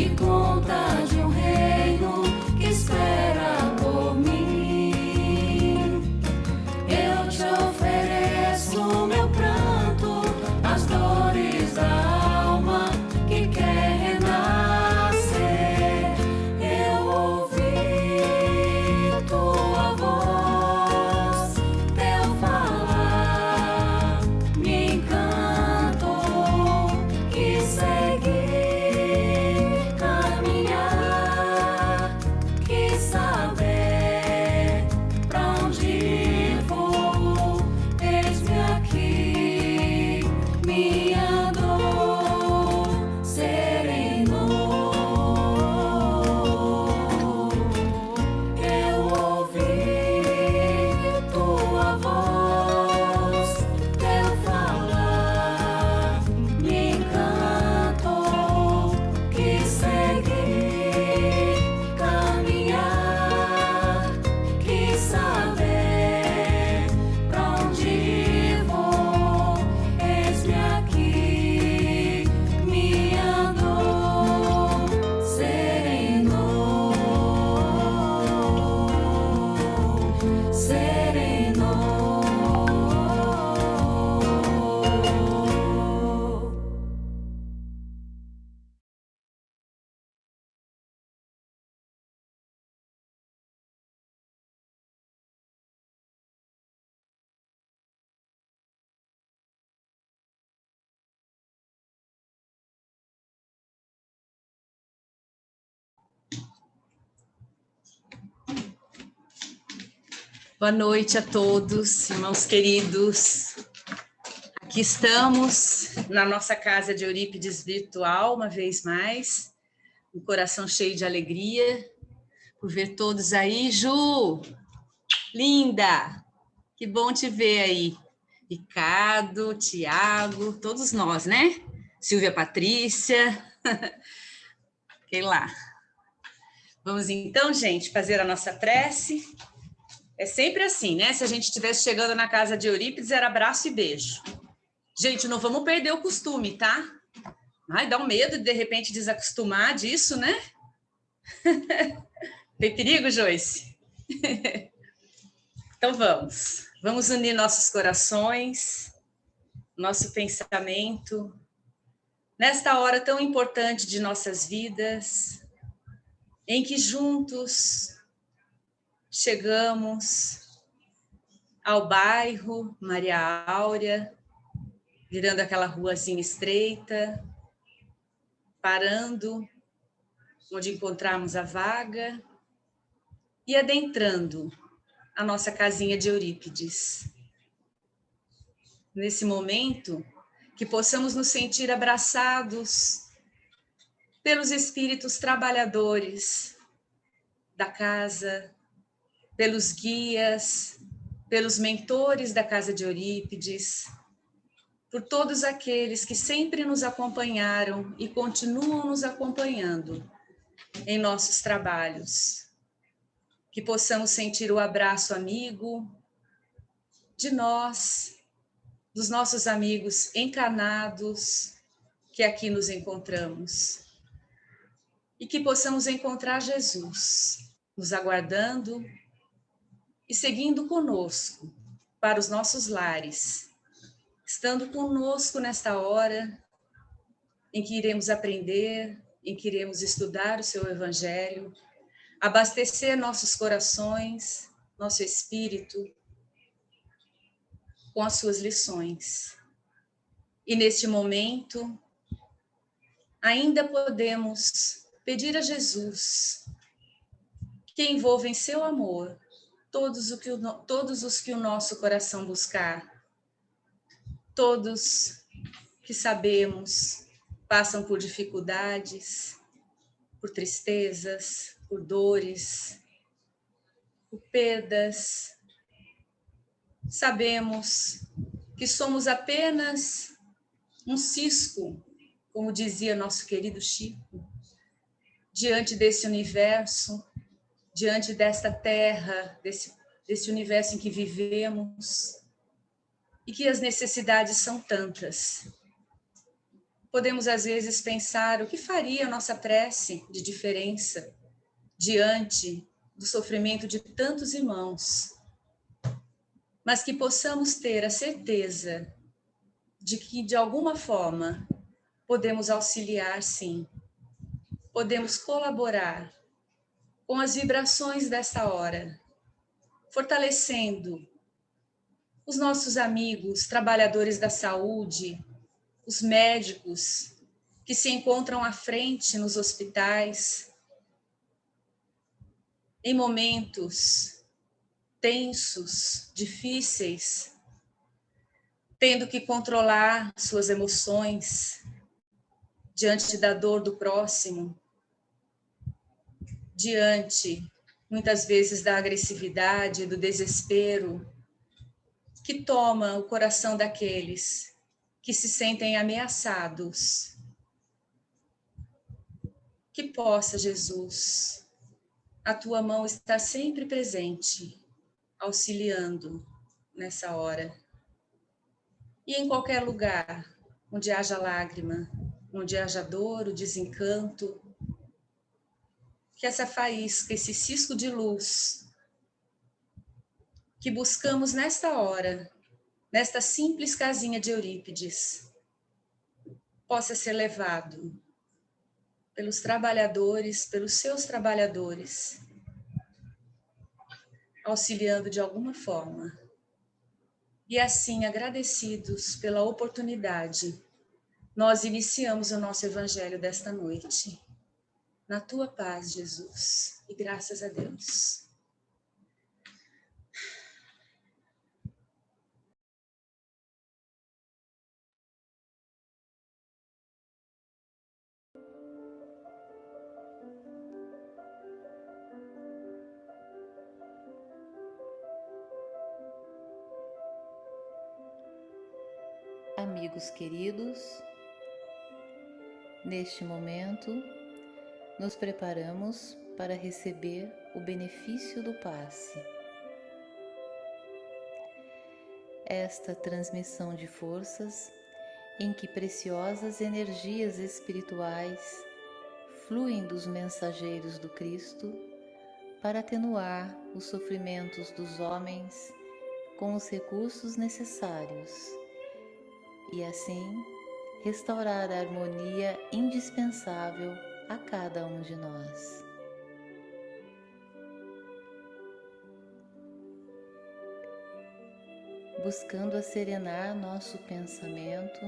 conta de um reino que espera por mim. Eu te ofereço meu pranto, as dores da alma que quer renascer. Eu ouvi tua voz, teu falar me encantou, que segui caminhar, que saber pra onde vou. Eis-me aqui, minha dor serenou. Eu ouvi tua voz, teu falar me encantou, que segui caminhar, que saber pra onde vou. Eis-me aqui, minha dor serenou, serenou. Boa noite a todos, irmãos queridos. Aqui estamos na nossa casa de Eurípides virtual, uma vez mais, um coração cheio de alegria por ver todos aí. Ju, linda, que bom te ver aí. Ricardo, Tiago, todos nós, né? Silvia Patrícia, sei lá. Vamos então, gente, fazer a nossa prece. É sempre assim, né? Se a gente estivesse chegando na casa de Eurípides, era abraço e beijo. Gente, não vamos perder o costume, tá? Ai, dá um medo de repente desacostumar disso, né? Tem perigo, Joyce? Então vamos. Vamos unir nossos corações, nosso pensamento, nesta hora tão importante de nossas vidas, em que juntos chegamos ao bairro Maria Áurea, virando aquela ruazinha estreita, parando onde encontramos a vaga e adentrando a nossa casinha de Eurípides. Nesse momento, que possamos nos sentir abraçados pelos espíritos trabalhadores da casa, pelos guias, pelos mentores da casa de Eurípides, por todos aqueles que sempre nos acompanharam e continuam nos acompanhando em nossos trabalhos. Que possamos sentir o abraço amigo de nós, dos nossos amigos encarnados que aqui nos encontramos. E que possamos encontrar Jesus nos aguardando e seguindo conosco para os nossos lares, estando conosco nesta hora em que iremos aprender, em que iremos estudar o seu Evangelho, abastecer nossos corações, nosso espírito, com as suas lições. E neste momento, ainda podemos pedir a Jesus que envolva em seu amor todos os que o nosso coração buscar, todos que sabemos passam por dificuldades, por tristezas, por dores, por perdas. Sabemos que somos apenas um cisco, como dizia nosso querido Chico, diante desse universo, diante desta terra, desse universo em que vivemos, e que as necessidades são tantas. podemos às vezes pensar o que faria a nossa prece de diferença diante do sofrimento de tantos irmãos, mas que possamos ter a certeza de que, de alguma forma, podemos auxiliar, sim, podemos colaborar com as vibrações desta hora, fortalecendo os nossos amigos, trabalhadores da saúde, os médicos que se encontram à frente nos hospitais, em momentos tensos, difíceis, tendo que controlar suas emoções diante da dor do próximo, diante, muitas vezes, da agressividade, do desespero, que toma o coração daqueles que se sentem ameaçados. Que possa, Jesus, a tua mão estar sempre presente, auxiliando nessa hora. E em qualquer lugar onde haja lágrima, onde haja dor, o desencanto, que essa faísca, esse cisco de luz que buscamos nesta hora, nesta simples casinha de Eurípides, possa ser levado pelos trabalhadores, pelos seus trabalhadores, auxiliando de alguma forma. E assim, agradecidos pela oportunidade, nós iniciamos o nosso evangelho desta noite. Na tua paz, Jesus, e graças a Deus. Amigos queridos, neste momento, nos preparamos para receber o benefício do passe. Esta transmissão de forças em que preciosas energias espirituais fluem dos mensageiros do Cristo para atenuar os sofrimentos dos homens com os recursos necessários e assim restaurar a harmonia indispensável a cada um de nós. Buscando acerenar nosso pensamento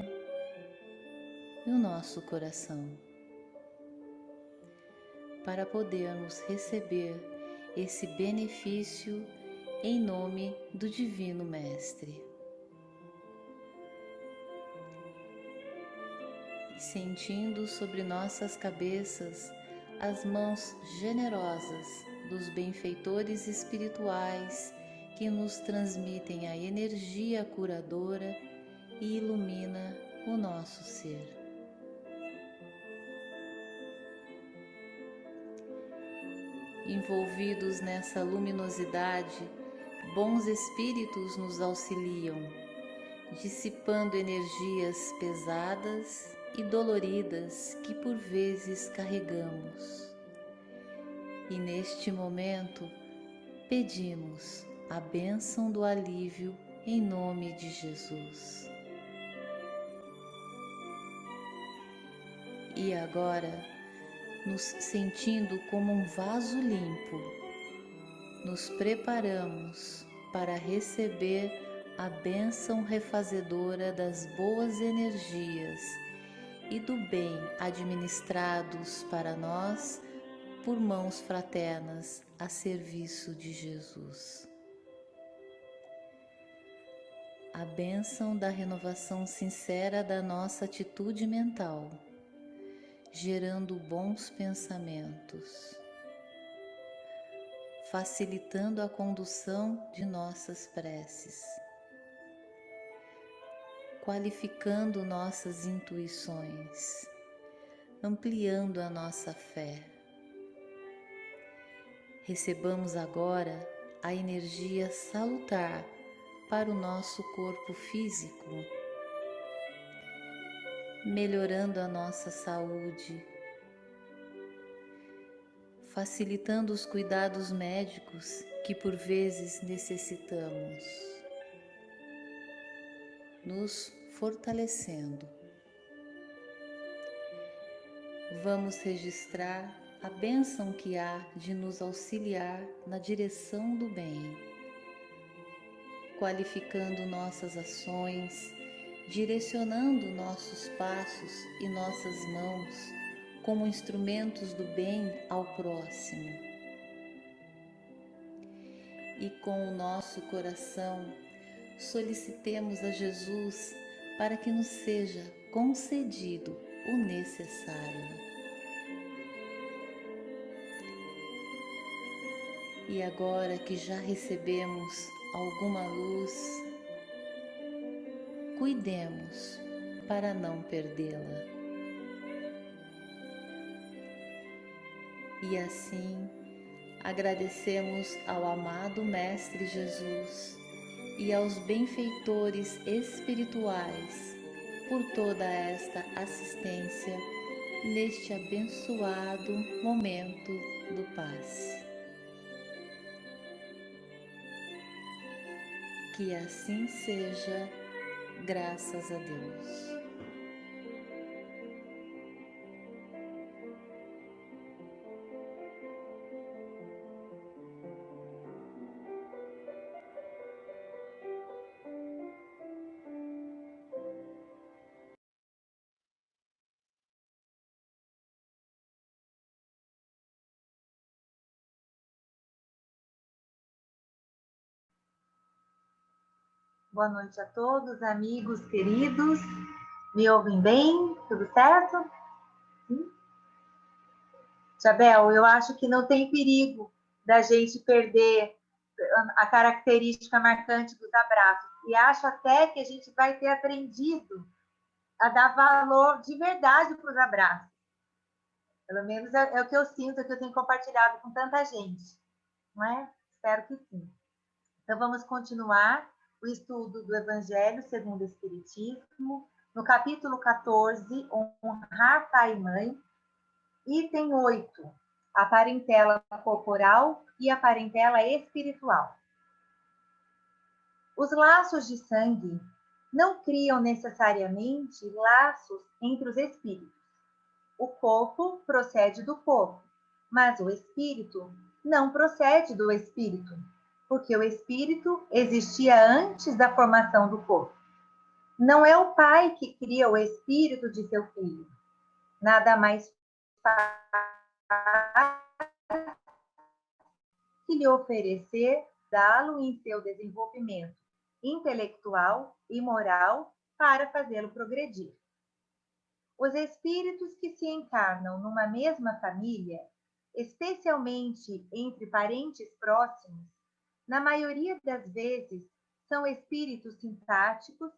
e o nosso coração, para podermos receber esse benefício em nome do Divino Mestre. Sentindo sobre nossas cabeças as mãos generosas dos benfeitores espirituais que nos transmitem a energia curadora e ilumina o nosso ser. Envolvidos nessa luminosidade, bons espíritos nos auxiliam, dissipando energias pesadas e doloridas que por vezes carregamos. E neste momento pedimos a bênção do alívio em nome de Jesus. E agora, nos sentindo como um vaso limpo, nos preparamos para receber a bênção refazedora das boas energias e do bem administrados para nós por mãos fraternas a serviço de Jesus. A bênção da renovação sincera da nossa atitude mental, gerando bons pensamentos, facilitando a condução de nossas preces, qualificando nossas intuições, ampliando a nossa fé. Recebamos agora a energia salutar para o nosso corpo físico, melhorando a nossa saúde, facilitando os cuidados médicos que por vezes necessitamos, nos fortalecendo. Vamos registrar a bênção que há de nos auxiliar na direção do bem, qualificando nossas ações, direcionando nossos passos e nossas mãos como instrumentos do bem ao próximo. E com o nosso coração, solicitemos a Jesus para que nos seja concedido o necessário. E agora que já recebemos alguma luz, cuidemos para não perdê-la. E assim, agradecemos ao amado Mestre Jesus e aos benfeitores espirituais por toda esta assistência neste abençoado momento do paz. Que assim seja, graças a Deus. Boa noite a todos, amigos queridos. Me ouvem bem? Tudo certo? Sim? Jabel, eu acho que não tem perigo da gente perder a característica marcante dos abraços. E acho até que a gente vai ter aprendido a dar valor de verdade para os abraços. Pelo menos é o que eu sinto, é o que eu tenho compartilhado com tanta gente. Não é? Espero que sim. Então, vamos continuar o estudo do Evangelho segundo o Espiritismo, no capítulo 14, honrar pai e mãe, item 8, a parentela corporal e a parentela espiritual. Os laços de sangue não criam necessariamente laços entre os espíritos. O corpo procede do corpo, mas o espírito não procede do espírito, porque o espírito existia antes da formação do corpo. Não é o pai que cria o espírito de seu filho. Nada mais faz que lhe oferecer dá-lo em seu desenvolvimento intelectual e moral para fazê-lo progredir. Os espíritos que se encarnam numa mesma família, especialmente entre parentes próximos, na maioria das vezes, são espíritos simpáticos,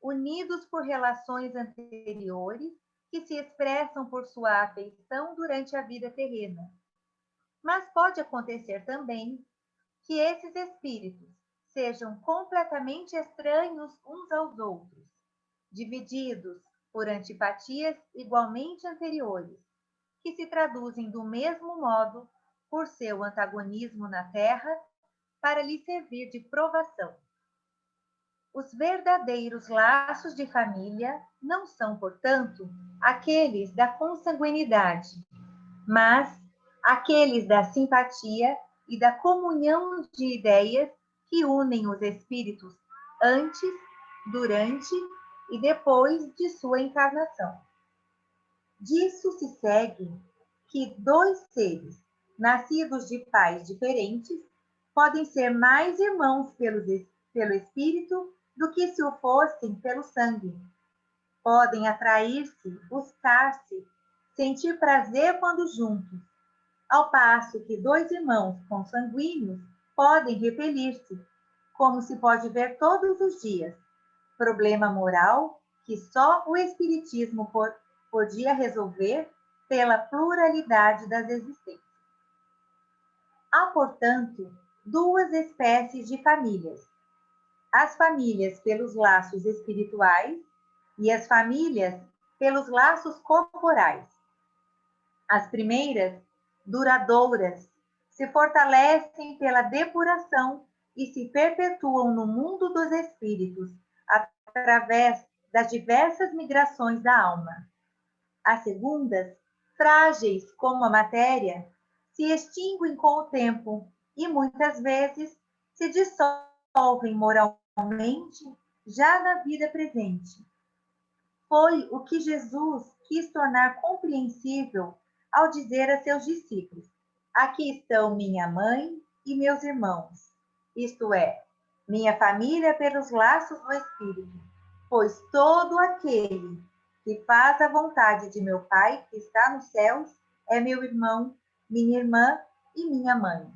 unidos por relações anteriores, que se expressam por sua afeição durante a vida terrena. Mas pode acontecer também que esses espíritos sejam completamente estranhos uns aos outros, divididos por antipatias igualmente anteriores, que se traduzem do mesmo modo por seu antagonismo na Terra, para lhe servir de provação. Os verdadeiros laços de família não são, portanto, aqueles da consanguinidade, mas aqueles da simpatia e da comunhão de ideias que unem os espíritos antes, durante e depois de sua encarnação. Disso se segue que dois seres, nascidos de pais diferentes, podem ser mais irmãos pelo espírito do que se o fossem pelo sangue. Podem atrair-se, buscar-se, sentir prazer quando juntos, ao passo que dois irmãos consanguíneos podem repelir-se, como se pode ver todos os dias. Problema moral que só o espiritismo podia resolver pela pluralidade das existências. Há, portanto, duas espécies de famílias: as famílias pelos laços espirituais e as famílias pelos laços corporais. As primeiras, duradouras, se fortalecem pela depuração e se perpetuam no mundo dos espíritos, através das diversas migrações da alma. As segundas, frágeis como a matéria, se extinguem com o tempo e muitas vezes se dissolvem moralmente já na vida presente. Foi o que Jesus quis tornar compreensível ao dizer a seus discípulos: aqui estão minha mãe e meus irmãos, isto é, minha família pelos laços do Espírito, pois todo aquele que faz a vontade de meu Pai que está nos céus é meu irmão, minha irmã e minha mãe.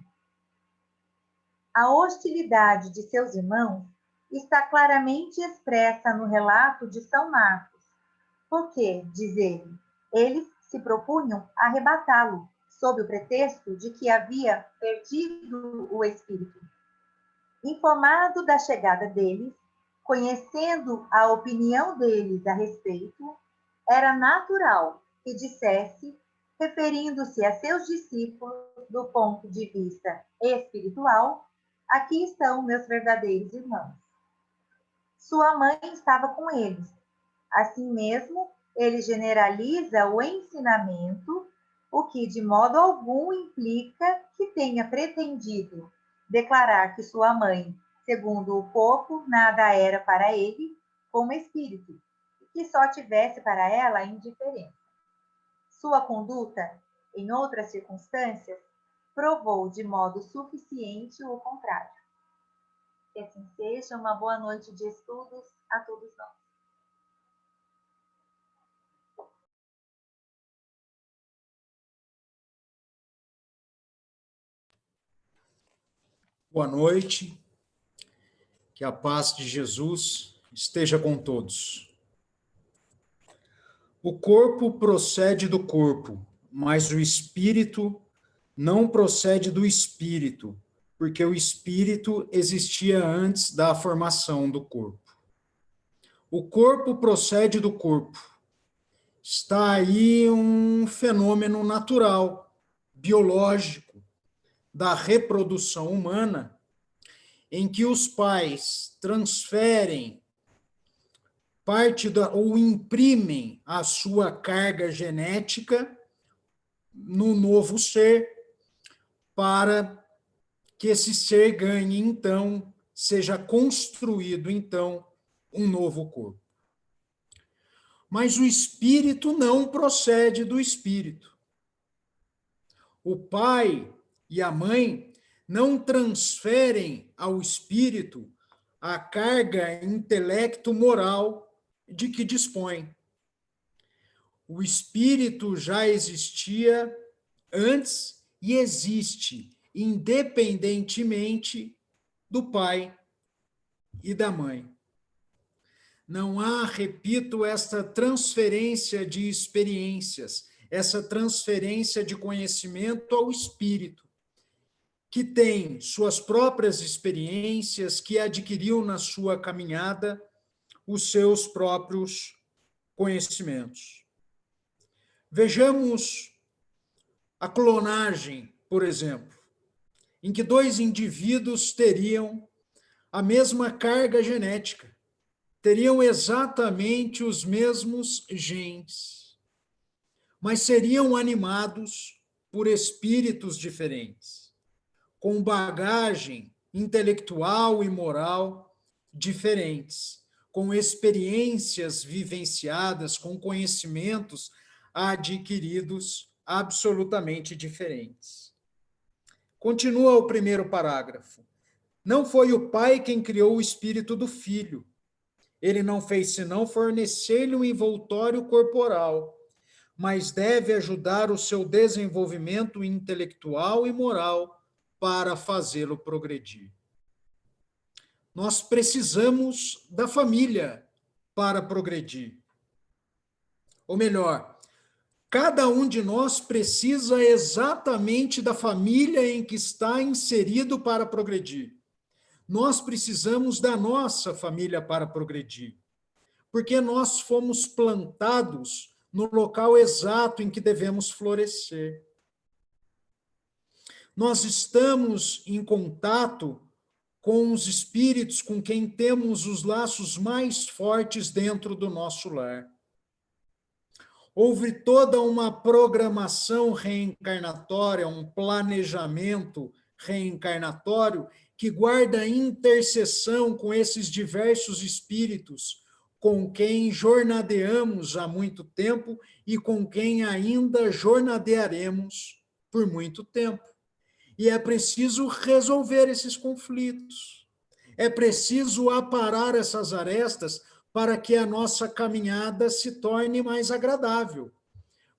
A hostilidade de seus irmãos está claramente expressa no relato de São Marcos, porque, diz ele, eles se propunham arrebatá-lo, sob o pretexto de que havia perdido o espírito. Informado da chegada deles, conhecendo a opinião deles a respeito, era natural que dissesse, referindo-se a seus discípulos do ponto de vista espiritual: aqui estão meus verdadeiros irmãos. Sua mãe estava com eles. Assim mesmo, ele generaliza o ensinamento, o que de modo algum implica que tenha pretendido declarar que sua mãe, segundo o corpo, nada era para ele como espírito, e que só tivesse para ela indiferença. Sua conduta, em outras circunstâncias, provou de modo suficiente o contrário. Que assim seja, uma boa noite de estudos a todos nós. Boa noite, que a paz de Jesus esteja com todos. O corpo procede do corpo, mas o espírito não procede do espírito, porque o espírito existia antes da formação do corpo. O corpo procede do corpo. Está aí um fenômeno natural, biológico, da reprodução humana, em que os pais transferem ou imprimem a sua carga genética no novo ser, para que esse ser ganhe, então, seja construído, então, um novo corpo. Mas o espírito não procede do espírito. O pai e a mãe não transferem ao espírito a carga intelecto-moral de que dispõe. O espírito já existia antes e existe independentemente do pai e da mãe. Não há, repito, esta transferência de experiências, essa transferência de conhecimento ao espírito, que tem suas próprias experiências, que adquiriu na sua caminhada os seus próprios conhecimentos. Vejamos a clonagem, por exemplo, em que dois indivíduos teriam a mesma carga genética, teriam exatamente os mesmos genes, mas seriam animados por espíritos diferentes, com bagagem intelectual e moral diferentes, com experiências vivenciadas, com conhecimentos adquiridos absolutamente diferentes. Continua o primeiro parágrafo. Não foi o pai quem criou o espírito do filho. Ele não fez senão fornecer-lhe um envoltório corporal, mas deve ajudar o seu desenvolvimento intelectual e moral para fazê-lo progredir. Nós precisamos da família para progredir. Ou melhor, cada um de nós precisa exatamente da família em que está inserido para progredir. Nós precisamos da nossa família para progredir. porque nós fomos plantados no local exato em que devemos florescer. Nós estamos em contato com os espíritos com quem temos os laços mais fortes dentro do nosso lar. Houve toda uma programação reencarnatória, um planejamento reencarnatório que guarda interseção com esses diversos espíritos com quem jornadeamos há muito tempo e com quem ainda jornadearemos por muito tempo. E é preciso resolver esses conflitos. É preciso aparar essas arestas para que a nossa caminhada se torne mais agradável.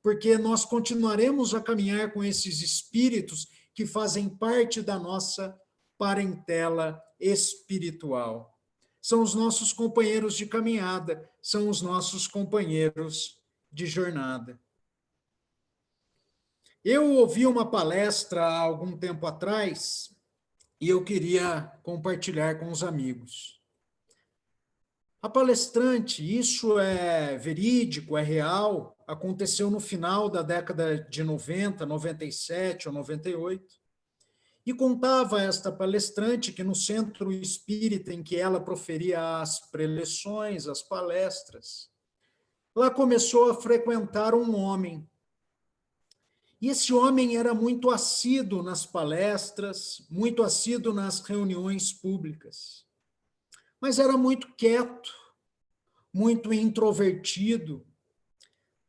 Porque nós continuaremos a caminhar com esses espíritos que fazem parte da nossa parentela espiritual. São os nossos companheiros de caminhada, são os nossos companheiros de jornada. Eu ouvi uma palestra há algum tempo atrás e eu queria compartilhar com os amigos. A palestrante, isso é verídico, é real, aconteceu no final da década de 90, 97 ou 98, e contava esta palestrante que no centro espírita em que ela proferia as preleções, as palestras, lá começou a frequentar um homem. E esse homem era muito assíduo nas palestras, muito assíduo nas reuniões públicas. Mas era muito quieto, muito introvertido,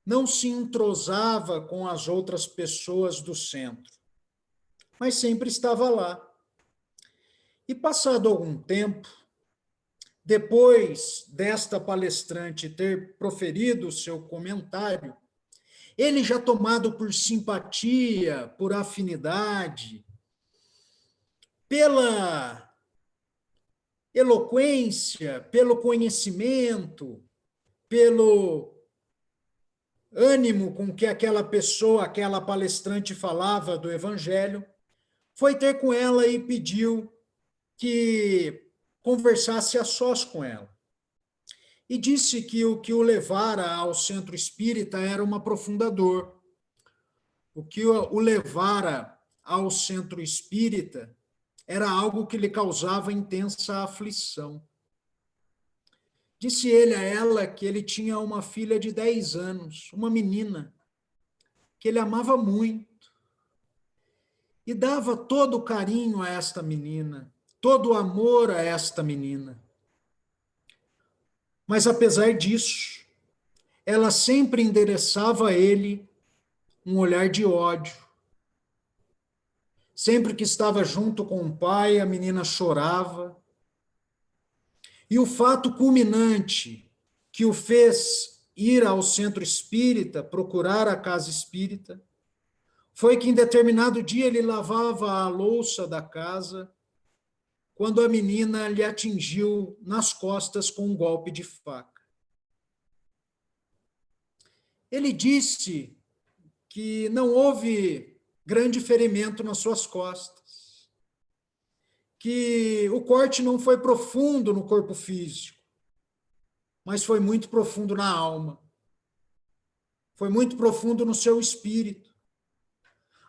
não se entrosava com as outras pessoas do centro, mas sempre estava lá. E passado algum tempo, depois desta palestrante ter proferido o seu comentário, ele já tomado por simpatia, por afinidade, pela eloquência, pelo conhecimento, pelo ânimo com que aquela pessoa, aquela palestrante falava do Evangelho, foi ter com ela e pediu que conversasse a sós com ela. E disse que o que o levara ao centro espírita era uma profunda dor. O que o levara ao centro espírita era algo que lhe causava intensa aflição. Disse ele a ela que ele tinha uma filha de 10 anos, uma menina, que ele amava muito, e dava todo o carinho a esta menina, todo o amor a esta menina. Mas, apesar disso, ela sempre endereçava a ele um olhar de ódio. Sempre que estava junto com o pai, a menina chorava. E o fato culminante que o fez ir ao centro espírita, procurar a casa espírita, foi que em determinado dia ele lavava a louça da casa, quando a menina lhe atingiu nas costas com um golpe de faca. Ele disse que não houve grande ferimento nas suas costas, que o corte não foi profundo no corpo físico, mas foi muito profundo na alma, foi muito profundo no seu espírito.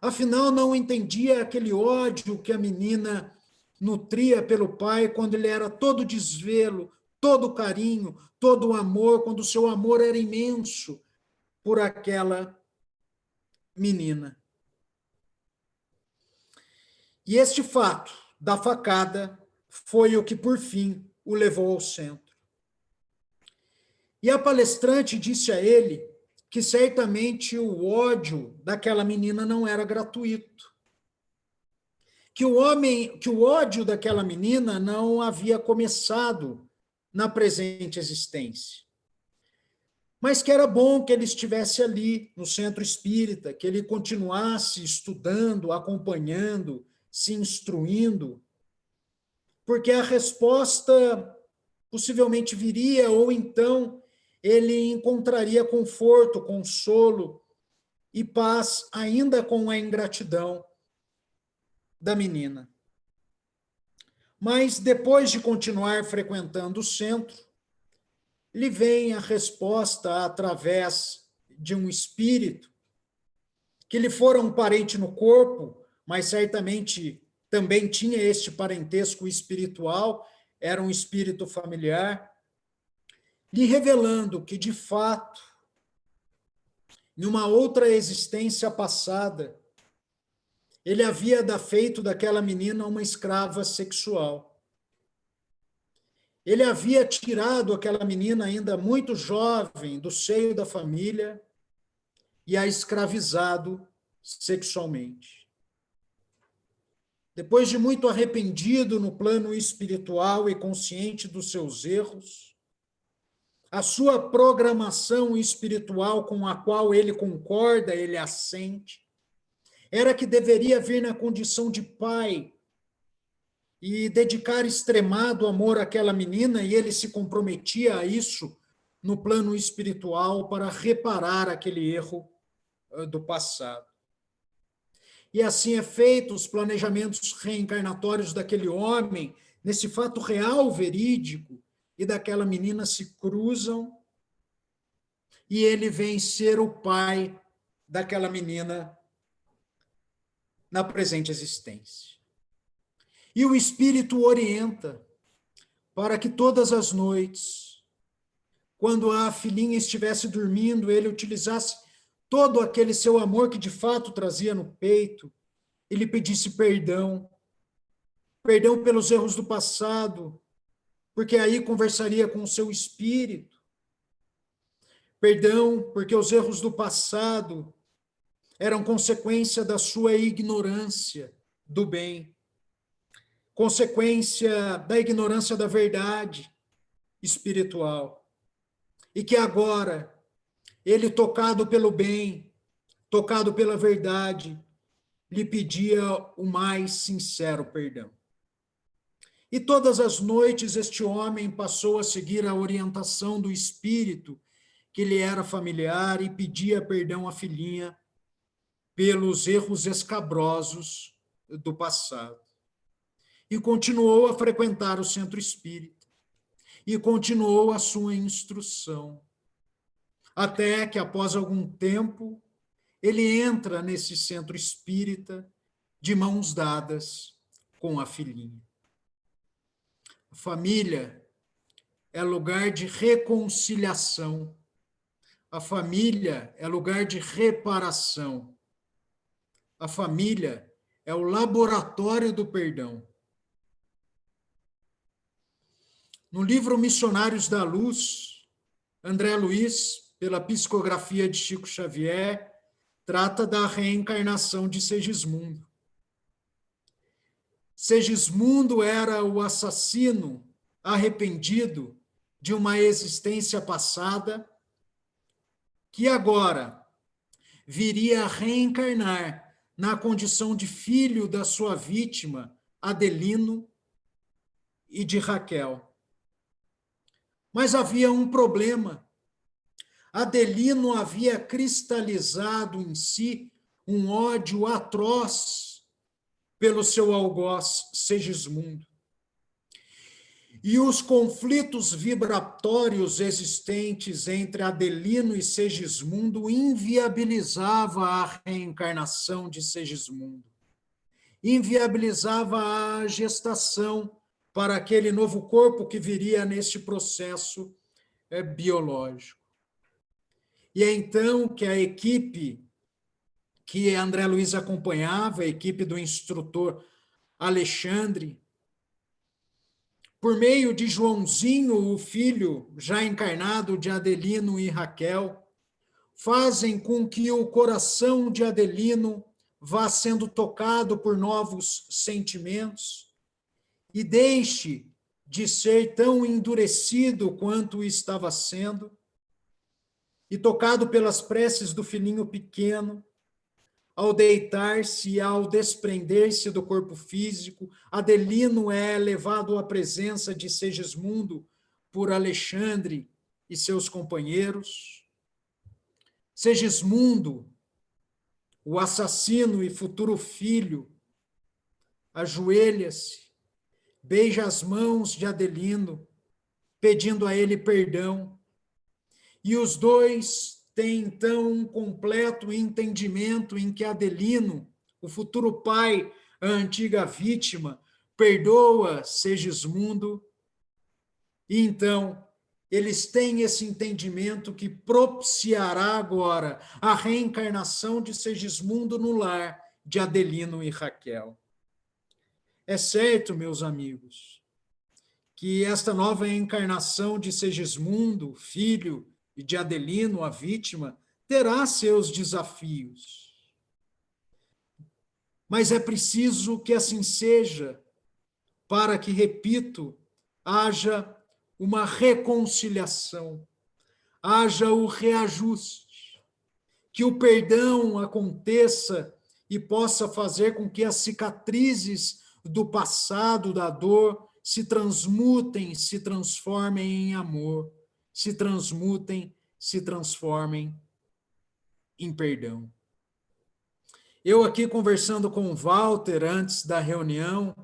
Afinal, não entendia aquele ódio que a menina nutria pelo pai quando ele era todo desvelo, todo carinho, todo amor, quando o seu amor era imenso por aquela menina. E este fato da facada foi o que, por fim, o levou ao centro. E a palestrante disse a ele que certamente o ódio daquela menina não era gratuito. Que o ódio daquela menina não havia começado na presente existência. Mas que era bom que ele estivesse ali, no centro espírita, que ele continuasse estudando, acompanhando, se instruindo, porque a resposta possivelmente viria, ou então ele encontraria conforto, consolo e paz, ainda com a ingratidão da menina. Mas depois de continuar frequentando o centro, lhe vem a resposta através de um espírito que lhe fora um parente no corpo, mas certamente também tinha este parentesco espiritual, era um espírito familiar, lhe revelando que, de fato, em uma outra existência passada, ele havia feito daquela menina uma escrava sexual. Ele havia tirado aquela menina ainda muito jovem do seio da família e a escravizado sexualmente. Depois de muito arrependido no plano espiritual e consciente dos seus erros, a sua programação espiritual com a qual ele concorda, ele assente, era que deveria vir na condição de pai e dedicar extremado amor àquela menina, e ele se comprometia a isso no plano espiritual para reparar aquele erro do passado. E assim é feito, os planejamentos reencarnatórios daquele homem, nesse fato real, verídico, e daquela menina se cruzam, e ele vem ser o pai daquela menina na presente existência. E o Espírito orienta para que todas as noites, quando a filhinha estivesse dormindo, ele utilizasse todo aquele seu amor que de fato trazia no peito, e lhe pedisse perdão, perdão pelos erros do passado, porque aí conversaria com o seu espírito, perdão porque os erros do passado eram consequência da sua ignorância do bem, consequência da ignorância da verdade espiritual, e que agora ele, tocado pelo bem, tocado pela verdade, lhe pedia o mais sincero perdão. E todas as noites este homem passou a seguir a orientação do espírito que lhe era familiar e pedia perdão à filhinha pelos erros escabrosos do passado. E continuou a frequentar o centro espírita, e continuou a sua instrução, até que, após algum tempo, ele entra nesse centro espírita de mãos dadas com a filhinha. A família é lugar de reconciliação, a família é lugar de reparação, a família é o laboratório do perdão. No livro Missionários da Luz, André Luiz, pela psicografia de Chico Xavier, trata da reencarnação de Segismundo. Segismundo era o assassino arrependido de uma existência passada que agora viria a reencarnar na condição de filho da sua vítima, Adelino, e de Raquel. Mas havia um problema. Adelino havia cristalizado em si um ódio atroz pelo seu algoz Segismundo. E os conflitos vibratórios existentes entre Adelino e Segismundo inviabilizava a reencarnação de Segismundo, inviabilizava a gestação para aquele novo corpo que viria neste processo biológico. E é então que a equipe que André Luiz acompanhava, a equipe do instrutor Alexandre, por meio de Joãozinho, o filho já encarnado de Adelino e Raquel, fazem com que o coração de Adelino vá sendo tocado por novos sentimentos e deixe de ser tão endurecido quanto estava sendo, e tocado pelas preces do filhinho pequeno, ao deitar-se e ao desprender-se do corpo físico, Adelino é levado à presença de Segismundo por Alexandre e seus companheiros. Segismundo, o assassino e futuro filho, ajoelha-se, beija as mãos de Adelino, pedindo a ele perdão E os dois têm, então, um completo entendimento em que Adelino, o futuro pai, a antiga vítima, perdoa Segismundo. E, então, eles têm esse entendimento que propiciará agora a reencarnação de Segismundo no lar de Adelino e Raquel. É certo, meus amigos, que esta nova encarnação de Segismundo, filho, e de Adelino, a vítima, terá seus desafios. Mas é preciso que assim seja, para que, repito, haja uma reconciliação, haja o reajuste, que o perdão aconteça e possa fazer com que as cicatrizes do passado, da dor, se transmutem, se transformem em amor, se transmutem, se transformem em perdão. Eu aqui conversando com o Walter antes da reunião,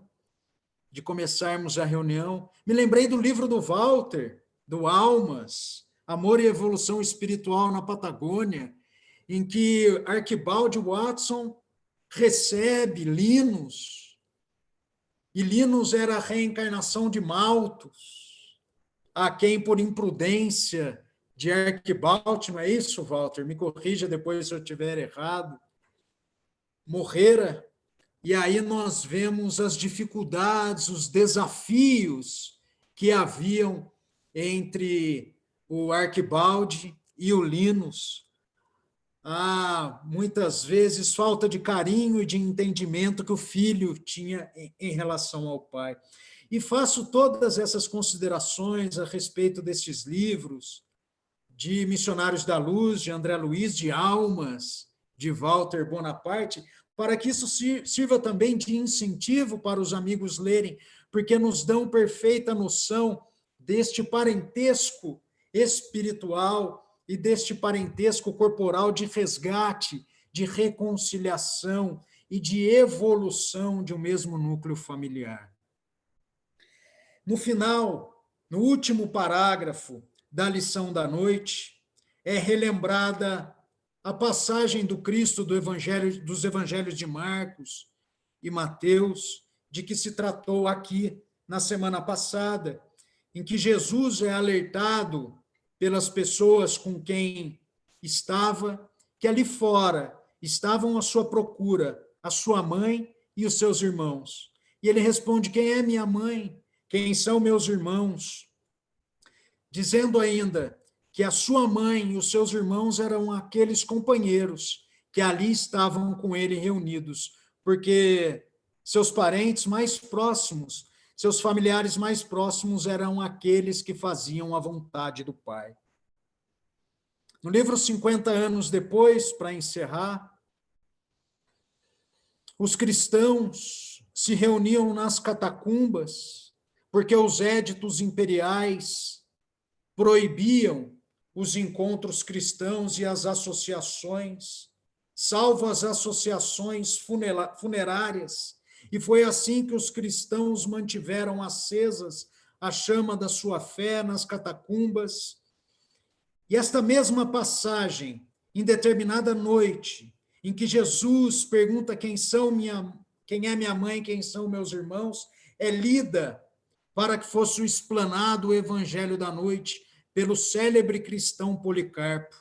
de começarmos a reunião, me lembrei do livro do Walter, do Almas, Amor e Evolução Espiritual na Patagônia, em que Arquibaldi Watson recebe Linus, e Linus era a reencarnação de Malthus, a quem, por imprudência de Arquibaldi, não é isso, Walter? Me corrija depois se eu estiver errado. Morrera, e aí nós vemos as dificuldades, os desafios que haviam entre o Arquibaldi e o Linus. Há, muitas vezes, falta de carinho e de entendimento que o filho tinha em relação ao pai. E faço todas essas considerações a respeito destes livros, de Missionários da Luz, de André Luiz, de Almas, de Walter Bonaparte, para que isso sirva também de incentivo para os amigos lerem, porque nos dão perfeita noção deste parentesco espiritual e deste parentesco corporal de resgate, de reconciliação e de evolução de um mesmo núcleo familiar. No final, no último parágrafo da lição da noite, é relembrada a passagem do Cristo dos Evangelhos de Marcos e Mateus, de que se tratou aqui na semana passada, em que Jesus é alertado pelas pessoas com quem estava, que ali fora estavam à sua procura, a sua mãe e os seus irmãos. E ele responde: quem é minha mãe? Quem são meus irmãos? Dizendo ainda que a sua mãe e os seus irmãos eram aqueles companheiros que ali estavam com ele reunidos, porque seus parentes mais próximos, seus familiares mais próximos eram aqueles que faziam a vontade do Pai. No livro 50 anos depois, para encerrar, os cristãos se reuniam nas catacumbas, porque os éditos imperiais proibiam os encontros cristãos e as associações, salvo as associações funerárias, e foi assim que os cristãos mantiveram acesas a chama da sua fé nas catacumbas. E esta mesma passagem, em determinada noite, em que Jesus pergunta quem é minha mãe, quem são meus irmãos, é lida para que fosse explanado o evangelho da noite pelo célebre cristão Policarpo.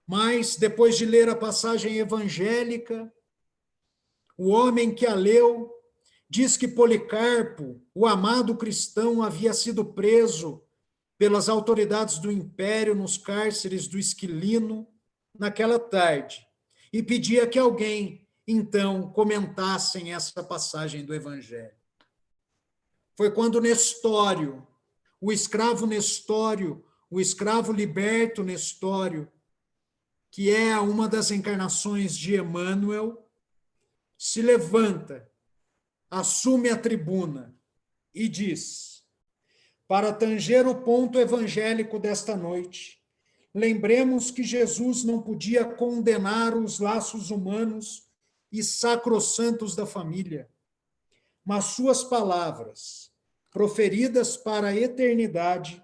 Mas, depois de ler a passagem evangélica, o homem que a leu diz que Policarpo, o amado cristão, havia sido preso pelas autoridades do império nos cárceres do Esquilino naquela tarde e pedia que alguém, então, comentassem essa passagem do evangelho. Foi quando Nestório, o escravo Nestório, o escravo liberto Nestório, que é uma das encarnações de Emmanuel, se levanta, assume a tribuna e diz: para tanger o ponto evangélico desta noite, lembremos que Jesus não podia condenar os laços humanos e sacrossantos da família, mas suas palavras, proferidas para a eternidade,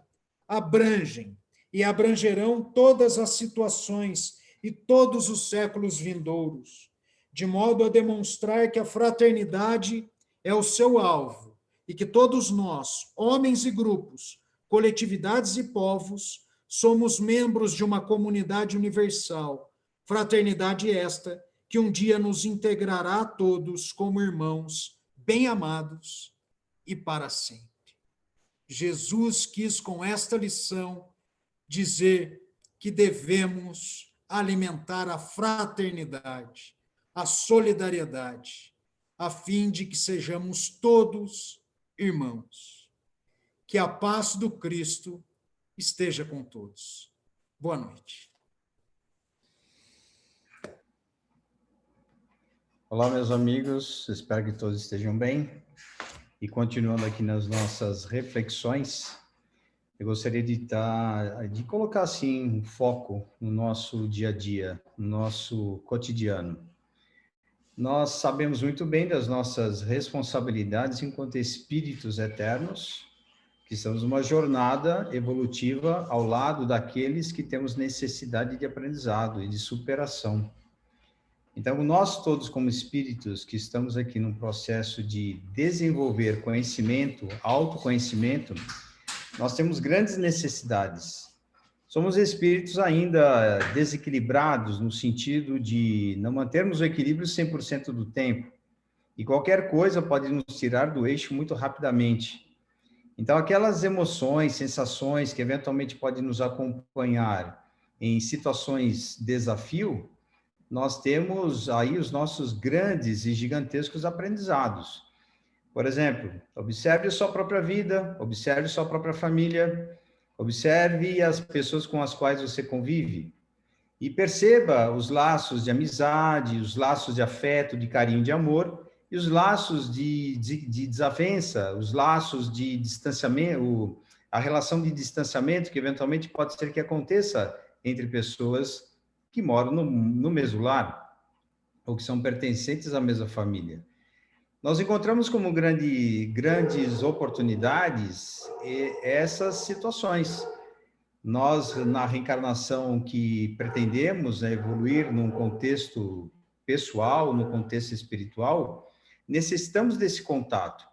abrangem e abrangerão todas as situações e todos os séculos vindouros, de modo a demonstrar que a fraternidade é o seu alvo e que todos nós, homens e grupos, coletividades e povos, somos membros de uma comunidade universal, fraternidade esta que um dia nos integrará a todos como irmãos bem-amados e para sempre. Jesus quis, com esta lição, dizer que devemos alimentar a fraternidade, a solidariedade, a fim de que sejamos todos irmãos. Que a paz do Cristo esteja com todos. Boa noite. Olá, meus amigos, espero que todos estejam bem. E continuando aqui nas nossas reflexões, eu gostaria de colocar assim um foco no nosso dia a dia, no nosso cotidiano. Nós sabemos muito bem das nossas responsabilidades enquanto espíritos eternos, que estamos numa jornada evolutiva ao lado daqueles que temos necessidade de aprendizado e de superação. Então, nós todos como espíritos que estamos aqui num processo de desenvolver conhecimento, autoconhecimento, nós temos grandes necessidades. Somos espíritos ainda desequilibrados no sentido de não mantermos o equilíbrio 100% do tempo. E qualquer coisa pode nos tirar do eixo muito rapidamente. Então, aquelas emoções, sensações que eventualmente podem nos acompanhar em situações de desafio, nós temos aí os nossos grandes e gigantescos aprendizados. Por exemplo, observe a sua própria vida, observe sua própria família, observe as pessoas com as quais você convive e perceba os laços de amizade, os laços de afeto, de carinho, de amor e os laços de desavença, os laços de distanciamento, a relação de distanciamento que eventualmente pode ser que aconteça entre pessoas que moram no mesmo lar ou que são pertencentes à mesma família. Nós encontramos como grandes oportunidades essas situações. Nós, na reencarnação que pretendemos, né, evoluir num contexto pessoal, no contexto espiritual, necessitamos desse contato.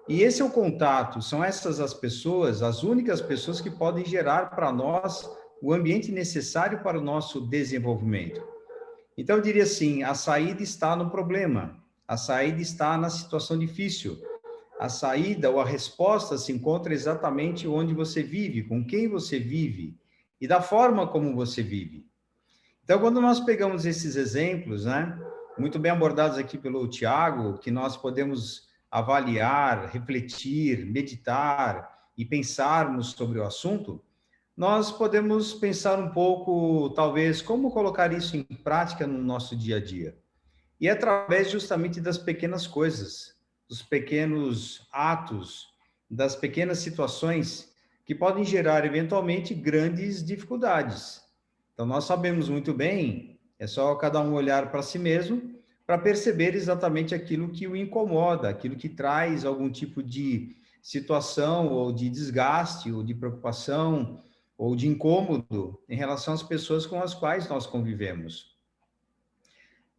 E esse é o contato, são essas as pessoas, as únicas pessoas que podem gerar para nós o ambiente necessário para o nosso desenvolvimento. Então, eu diria assim, a saída está no problema, a saída está na situação difícil, a saída ou a resposta se encontra exatamente onde você vive, com quem você vive e da forma como você vive. Então, quando nós pegamos esses exemplos, né, muito bem abordados aqui pelo Tiago, que nós podemos avaliar, refletir, meditar e pensarmos sobre o assunto, nós podemos pensar um pouco, talvez, como colocar isso em prática no nosso dia a dia. E é através justamente das pequenas coisas, dos pequenos atos, das pequenas situações que podem gerar, eventualmente, grandes dificuldades. Então, nós sabemos muito bem, é só cada um olhar para si mesmo, para perceber exatamente aquilo que o incomoda, aquilo que traz algum tipo de situação, ou de desgaste, ou de preocupação, ou de incômodo em relação às pessoas com as quais nós convivemos.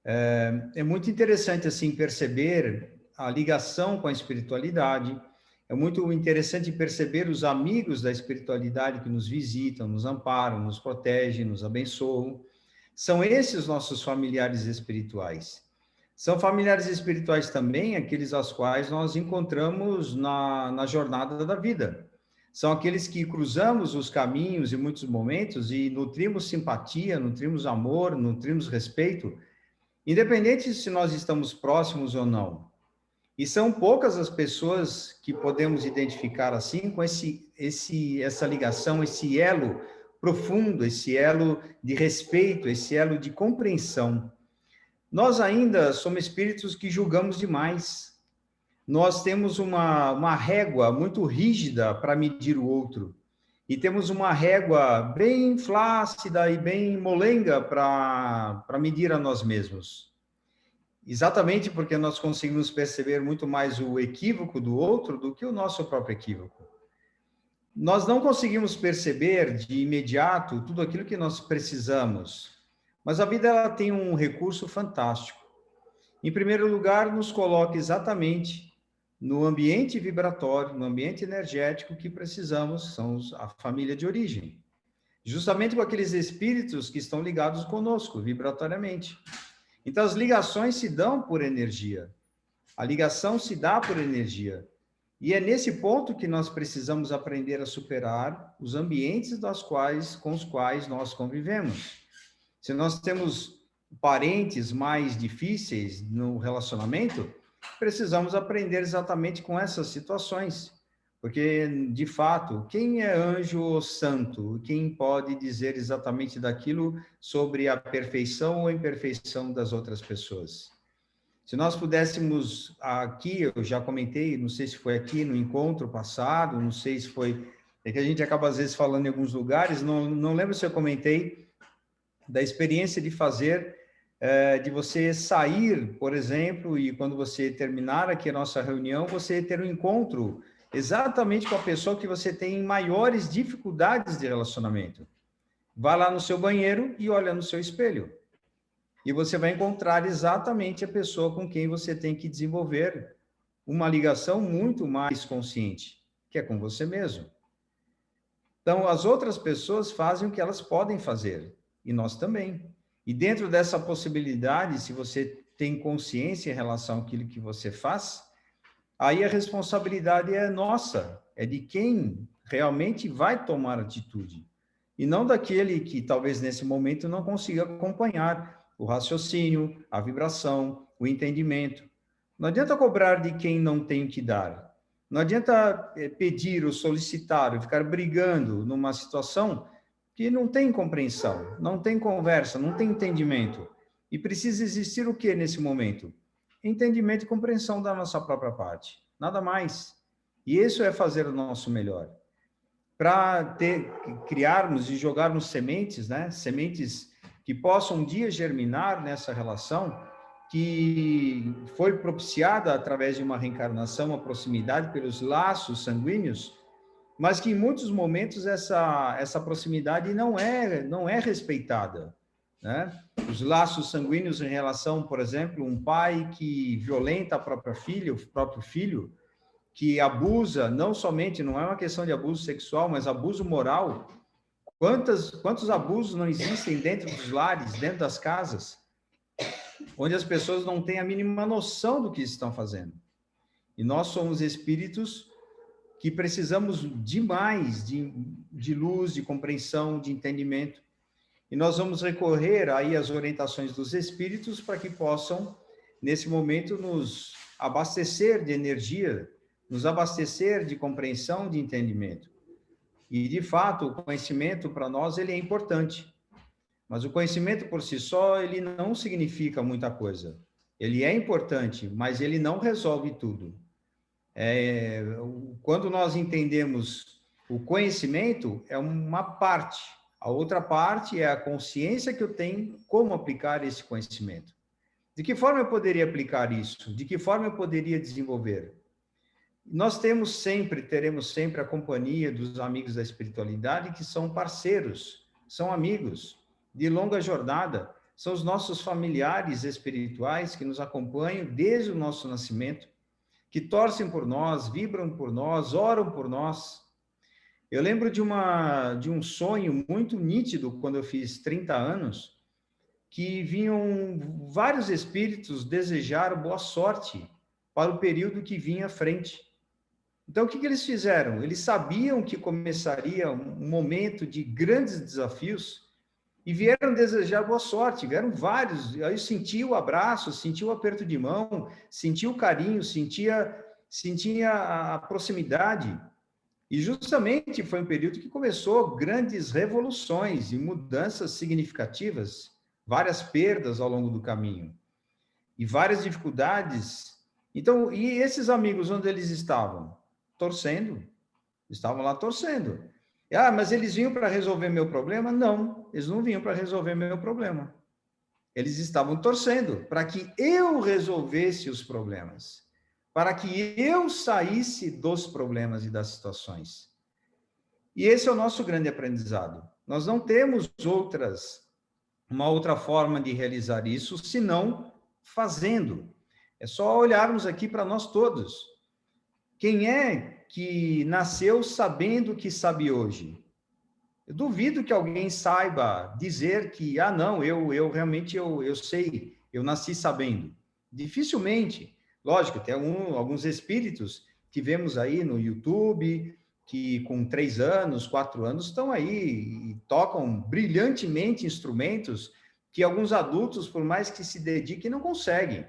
É muito interessante, assim, perceber a ligação com a espiritualidade, é muito interessante perceber os amigos da espiritualidade que nos visitam, nos amparam, nos protegem, nos abençoam. São esses nossos familiares espirituais. São familiares espirituais também aqueles aos quais nós encontramos na jornada da vida. São aqueles que cruzamos os caminhos em muitos momentos e nutrimos simpatia, nutrimos amor, nutrimos respeito, independente se nós estamos próximos ou não. E são poucas as pessoas que podemos identificar assim, com essa ligação, esse elo profundo, esse elo de respeito, esse elo de compreensão. Nós ainda somos espíritos que julgamos demais. Nós temos uma régua muito rígida para medir o outro. E temos uma régua bem flácida e bem molenga para medir a nós mesmos. Exatamente porque nós conseguimos perceber muito mais o equívoco do outro do que o nosso próprio equívoco. Nós não conseguimos perceber de imediato tudo aquilo que nós precisamos, mas a vida ela tem um recurso fantástico. Em primeiro lugar, nos coloca exatamente no ambiente vibratório, no ambiente energético que precisamos, são a família de origem. Justamente com aqueles espíritos que estão ligados conosco, vibratoriamente. Então, as ligações se dão por energia. A ligação se dá por energia. E é nesse ponto que nós precisamos aprender a superar os ambientes com os quais nós convivemos. Se nós temos parentes mais difíceis no relacionamento, precisamos aprender exatamente com essas situações. Porque, de fato, quem é anjo ou santo? Quem pode dizer exatamente daquilo sobre a perfeição ou imperfeição das outras pessoas? Se nós pudéssemos aqui, eu já comentei, não sei se foi aqui no encontro passado, não sei se foi... É que a gente acaba, às vezes, falando em alguns lugares, não lembro se eu comentei da experiência de fazer, de você sair, por exemplo, e quando você terminar aqui a nossa reunião, você ter um encontro exatamente com a pessoa que você tem maiores dificuldades de relacionamento. Vá lá no seu banheiro e olha no seu espelho. E você vai encontrar exatamente a pessoa com quem você tem que desenvolver uma ligação muito mais consciente, que é com você mesmo. Então, as outras pessoas fazem o que elas podem fazer, e nós também. E dentro dessa possibilidade, se você tem consciência em relação àquilo que você faz, aí a responsabilidade é nossa, é de quem realmente vai tomar atitude, e não daquele que talvez nesse momento não consiga acompanhar o raciocínio, a vibração, o entendimento. Não adianta cobrar de quem não tem que dar. Não adianta pedir ou solicitar ou ficar brigando numa situação que não tem compreensão, não tem conversa, não tem entendimento. E precisa existir o que nesse momento? Entendimento e compreensão da nossa própria parte. Nada mais. E isso é fazer o nosso melhor. Para criarmos e jogarmos sementes, né? Sementes que possam um dia germinar nessa relação que foi propiciada através de uma reencarnação, uma proximidade pelos laços sanguíneos, mas que em muitos momentos essa proximidade não é respeitada, né? Os laços sanguíneos em relação, por exemplo, um pai que violenta a própria filha, o próprio filho, que abusa, não somente, não é uma questão de abuso sexual, mas abuso moral. Quantos abusos não existem dentro dos lares, dentro das casas, onde as pessoas não têm a mínima noção do que estão fazendo. E nós somos espíritos que precisamos demais de luz, de compreensão, de entendimento. E nós vamos recorrer aí às orientações dos espíritos para que possam, nesse momento, nos abastecer de energia, nos abastecer de compreensão, de entendimento. E, de fato, o conhecimento para nós ele é importante. Mas o conhecimento por si só, ele não significa muita coisa. Ele é importante, mas ele não resolve tudo. Quando nós entendemos o conhecimento, é uma parte. A outra parte é a consciência que eu tenho como aplicar esse conhecimento. De que forma eu poderia aplicar isso? De que forma eu poderia desenvolver? Nós teremos sempre a companhia dos amigos da espiritualidade que são parceiros, são amigos de longa jornada, são os nossos familiares espirituais que nos acompanham desde o nosso nascimento, que torcem por nós, vibram por nós, oram por nós. Eu lembro de um sonho muito nítido quando eu fiz 30 anos, que vinham vários espíritos desejar boa sorte para o período que vinha à frente. Então, o que eles fizeram? Eles sabiam que começaria um momento de grandes desafios e vieram desejar boa sorte. Vieram vários. Aí eu senti o abraço, senti o aperto de mão, senti o carinho, sentia a proximidade. E justamente foi um período que começou grandes revoluções e mudanças significativas, várias perdas ao longo do caminho e várias dificuldades. Então, e esses amigos, onde eles estavam? Torcendo. Estavam lá torcendo. Ah, mas eles vinham para resolver meu problema? Não, eles não vinham para resolver meu problema. Eles estavam torcendo para que eu resolvesse os problemas, para que eu saísse dos problemas e das situações. E esse é o nosso grande aprendizado. Nós não temos uma outra forma de realizar isso, senão fazendo. É só olharmos aqui para nós todos. Quem é que nasceu sabendo o que sabe hoje? Eu duvido que alguém saiba dizer que, não, eu realmente eu sei, eu nasci sabendo. Dificilmente. Lógico, tem alguns espíritos que vemos aí no YouTube, que com 3 anos, 4 anos estão aí e tocam brilhantemente instrumentos que alguns adultos, por mais que se dediquem, não conseguem.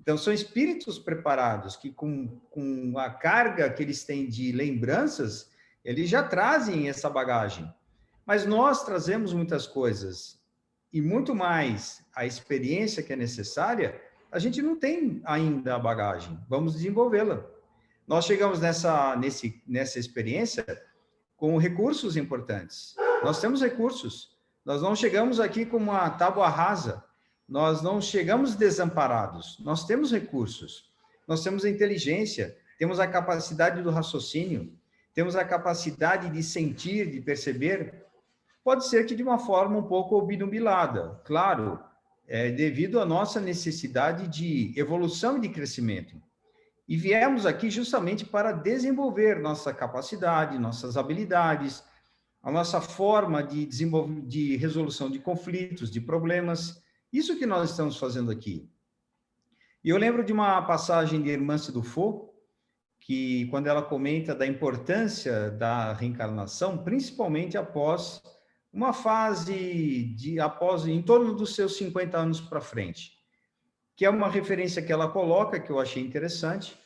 Então, são espíritos preparados que, com a carga que eles têm de lembranças, eles já trazem essa bagagem. Mas nós trazemos muitas coisas, e muito mais a experiência que é necessária, a gente não tem ainda a bagagem, vamos desenvolvê-la. Nós chegamos nessa experiência com recursos importantes. Nós temos recursos, nós não chegamos aqui com uma tábua rasa, nós não chegamos desamparados, nós temos recursos, nós temos a inteligência, temos a capacidade do raciocínio, temos a capacidade de sentir, de perceber. Pode ser que de uma forma um pouco obnubilada, claro, devido à nossa necessidade de evolução e de crescimento. E viemos aqui justamente para desenvolver nossa capacidade, nossas habilidades, a nossa forma de resolução de conflitos, de problemas. Isso que nós estamos fazendo aqui. E eu lembro de uma passagem de Hermance Dufault, que quando ela comenta da importância da reencarnação, principalmente após uma fase em torno dos seus 50 anos para frente, que é uma referência que ela coloca, que eu achei interessante.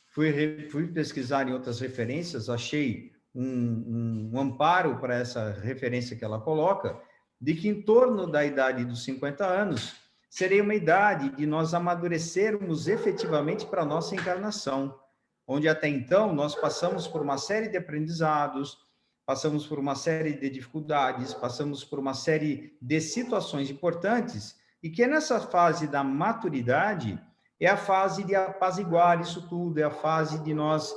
Fui pesquisar em outras referências, achei um amparo para essa referência que ela coloca, de que em torno da idade dos 50 anos, seria uma idade de nós amadurecermos efetivamente para a nossa encarnação, onde até então nós passamos por uma série de aprendizados, passamos por uma série de dificuldades, passamos por uma série de situações importantes, e que nessa fase da maturidade é a fase de apaziguar isso tudo, é a fase de nós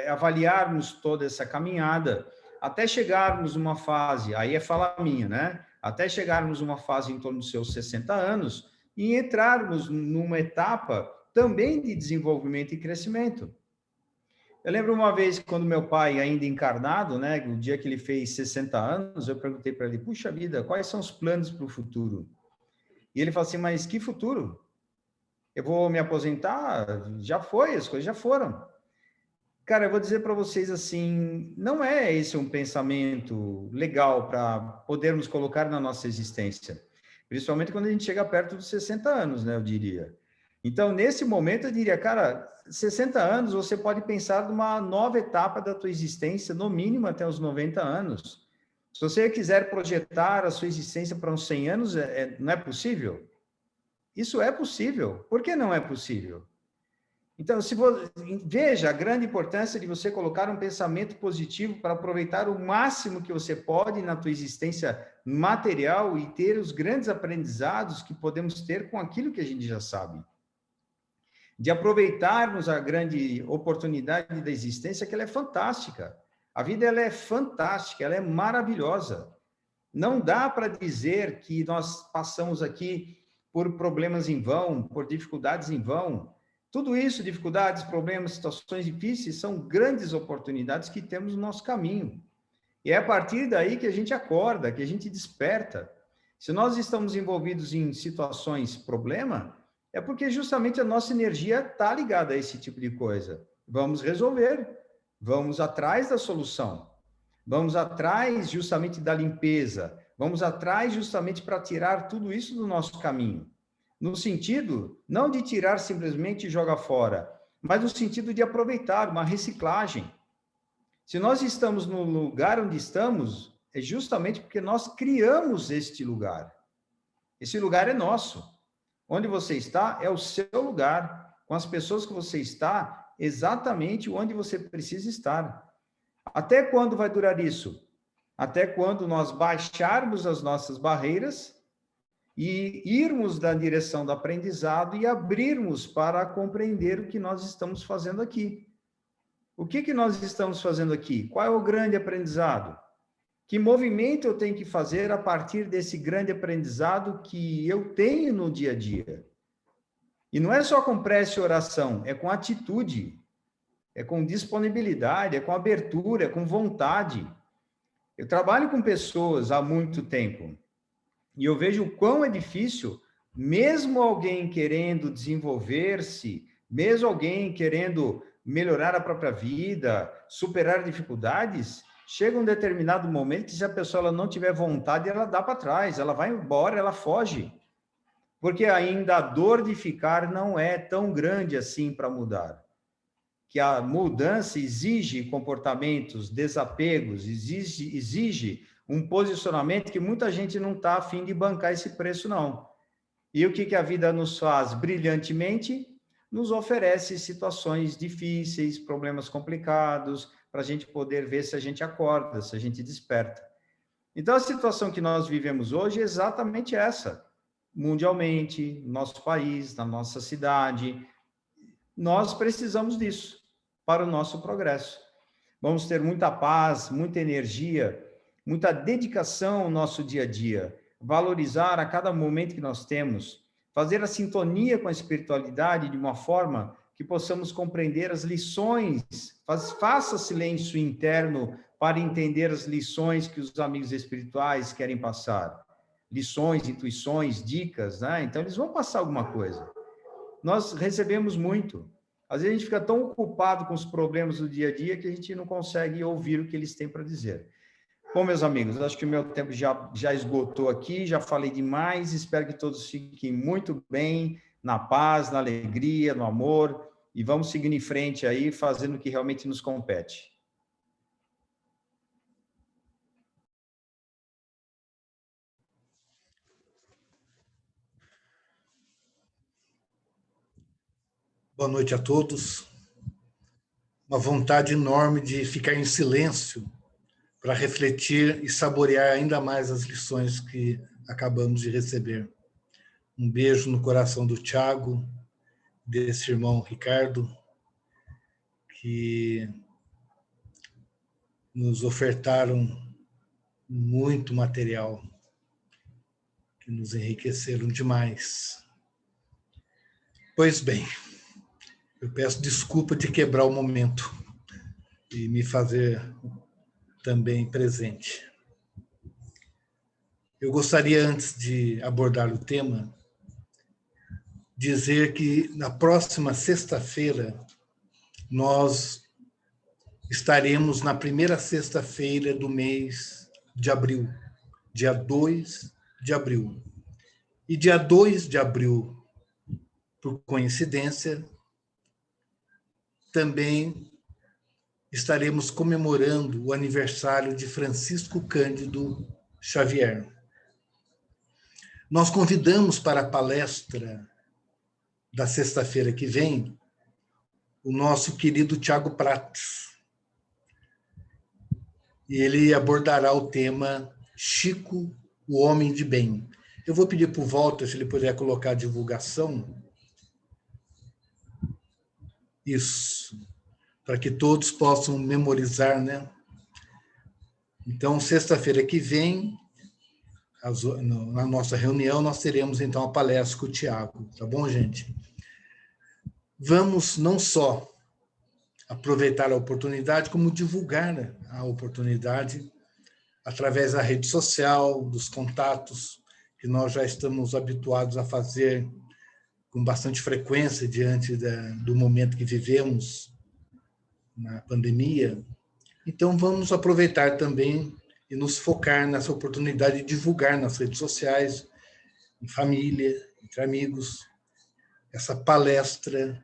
avaliarmos toda essa caminhada, até chegarmos numa fase, aí é fala minha, né? Até chegarmos numa fase em torno dos seus 60 anos e entrarmos numa etapa também de desenvolvimento e crescimento. Eu lembro uma vez, quando meu pai, ainda encarnado, né, o dia que ele fez 60 anos, eu perguntei para ele, puxa vida, quais são os planos para o futuro? E ele falou assim, mas que futuro? Eu vou me aposentar? Já foi, as coisas já foram. Cara, eu vou dizer para vocês assim, não é esse um pensamento legal para podermos colocar na nossa existência, principalmente quando a gente chega perto dos 60 anos, né, eu diria. Então, nesse momento, eu diria, cara, 60 anos, você pode pensar numa nova etapa da tua existência, no mínimo até os 90 anos. Se você quiser projetar a sua existência para uns 100 anos, não é possível? Isso é possível. Por que não é possível? Então, veja a grande importância de você colocar um pensamento positivo para aproveitar o máximo que você pode na tua existência material e ter os grandes aprendizados que podemos ter com aquilo que a gente já sabe. De aproveitarmos a grande oportunidade da existência, que ela é fantástica. A vida ela é fantástica, ela é maravilhosa. Não dá para dizer que nós passamos aqui por problemas em vão, por dificuldades em vão. Tudo isso, dificuldades, problemas, situações difíceis, são grandes oportunidades que temos no nosso caminho. E é a partir daí que a gente acorda, que a gente desperta. Se nós estamos envolvidos em situações problema, é porque justamente a nossa energia está ligada a esse tipo de coisa. Vamos resolver, vamos atrás da solução, vamos atrás justamente da limpeza, vamos atrás justamente para tirar tudo isso do nosso caminho. No sentido, não de tirar simplesmente e jogar fora, mas no sentido de aproveitar, uma reciclagem. Se nós estamos no lugar onde estamos, é justamente porque nós criamos este lugar. Esse lugar é nosso. Onde você está é o seu lugar, com as pessoas que você está, exatamente onde você precisa estar. Até quando vai durar isso? Até quando nós baixarmos as nossas barreiras e irmos na direção do aprendizado e abrirmos para compreender o que nós estamos fazendo aqui. O que nós estamos fazendo aqui? Qual é o grande aprendizado? Que movimento eu tenho que fazer a partir desse grande aprendizado que eu tenho no dia a dia? E não é só com prece e oração, é com atitude, é com disponibilidade, é com abertura, é com vontade. Eu trabalho com pessoas há muito tempo e eu vejo o quão é difícil, mesmo alguém querendo desenvolver-se, mesmo alguém querendo melhorar a própria vida, superar dificuldades, chega um determinado momento que se a pessoa ela não tiver vontade, ela dá para trás, ela vai embora, ela foge. Porque ainda a dor de ficar não é tão grande assim para mudar. Que a mudança exige comportamentos, desapegos, exige um posicionamento que muita gente não está a fim de bancar esse preço, não. E o que a vida nos faz brilhantemente? Nos oferece situações difíceis, problemas complicados, para a gente poder ver se a gente acorda, se a gente desperta. Então, a situação que nós vivemos hoje é exatamente essa. Mundialmente, no nosso país, na nossa cidade, nós precisamos disso para o nosso progresso. Vamos ter muita paz, muita energia, muita dedicação no nosso dia a dia, valorizar a cada momento que nós temos, fazer a sintonia com a espiritualidade de uma forma que possamos compreender as lições, faça silêncio interno para entender as lições que os amigos espirituais querem passar. Lições, intuições, dicas, né? Então eles vão passar alguma coisa. Nós recebemos muito. Às vezes a gente fica tão ocupado com os problemas do dia a dia que a gente não consegue ouvir o que eles têm para dizer. Bom, meus amigos, acho que o meu tempo já esgotou aqui, já falei demais, espero que todos fiquem muito bem, na paz, na alegria, no amor, e vamos seguindo em frente aí, fazendo o que realmente nos compete. Boa noite a todos. Uma vontade enorme de ficar em silêncio para refletir e saborear ainda mais as lições que acabamos de receber. Um beijo no coração do Tiago, desse irmão Ricardo, que nos ofertaram muito material, que nos enriqueceram demais. Pois bem, eu peço desculpa de quebrar o momento e me fazer também presente. Eu gostaria, antes de abordar o tema, dizer que na próxima sexta-feira nós estaremos na primeira sexta-feira do mês de abril, dia 2 de abril. E dia 2 de abril, por coincidência, também estaremos comemorando o aniversário de Francisco Cândido Xavier. Nós convidamos para a palestra da sexta-feira que vem o nosso querido Tiago Prates. E ele abordará o tema Chico, o Homem de Bem. Eu vou pedir para o Walter, se ele puder colocar a divulgação. Isso, para que todos possam memorizar, né? Então, sexta-feira que vem, na nossa reunião, nós teremos, então, a palestra com o Tiago, tá bom, gente? Vamos não só aproveitar a oportunidade, como divulgar a oportunidade através da rede social, dos contatos que nós já estamos habituados a fazer com bastante frequência diante do momento que vivemos na pandemia. Então, vamos aproveitar também e nos focar nessa oportunidade de divulgar nas redes sociais, em família, entre amigos, essa palestra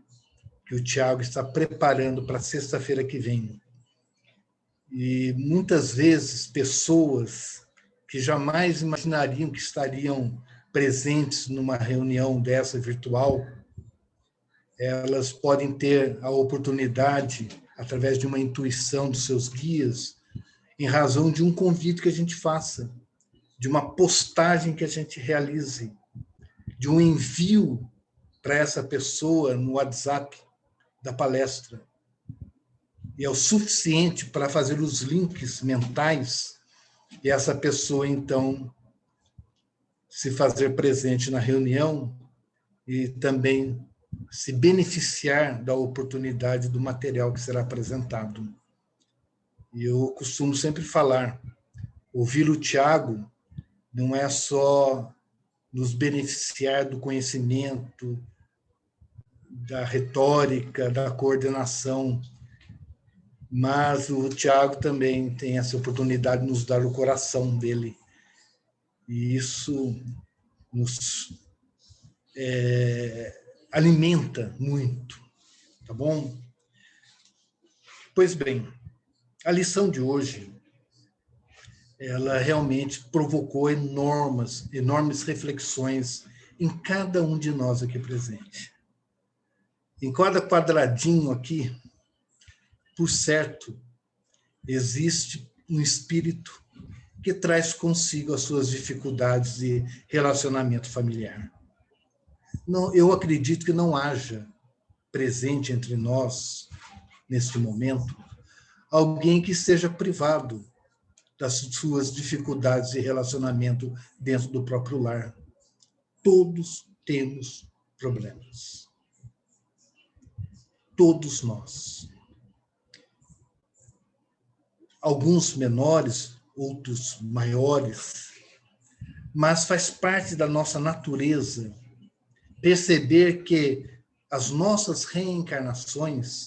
que o Tiago está preparando para sexta-feira que vem. E muitas vezes pessoas que jamais imaginariam que estariam presentes numa reunião dessa virtual, elas podem ter a oportunidade, através de uma intuição dos seus guias, em razão de um convite que a gente faça, de uma postagem que a gente realize, de um envio para essa pessoa no WhatsApp da palestra. e é o suficiente para fazer os links mentais e essa pessoa, então, se fazer presente na reunião e também se beneficiar da oportunidade do material que será apresentado. E eu costumo sempre falar, ouvir o Tiago não é só nos beneficiar do conhecimento, da retórica, da coordenação, mas o Tiago também tem essa oportunidade de nos dar o coração dele. E isso nos alimenta muito, tá bom? Pois bem, a lição de hoje, ela realmente provocou enormes reflexões em cada um de nós aqui presente. Em cada quadradinho aqui, por certo, existe um espírito que traz consigo as suas dificuldades de relacionamento familiar. Não, eu acredito que não haja presente entre nós, neste momento, alguém que seja privado das suas dificuldades de relacionamento dentro do próprio lar. Todos temos problemas. Todos nós. Alguns menores, outros maiores, mas faz parte da nossa natureza perceber que as nossas reencarnações,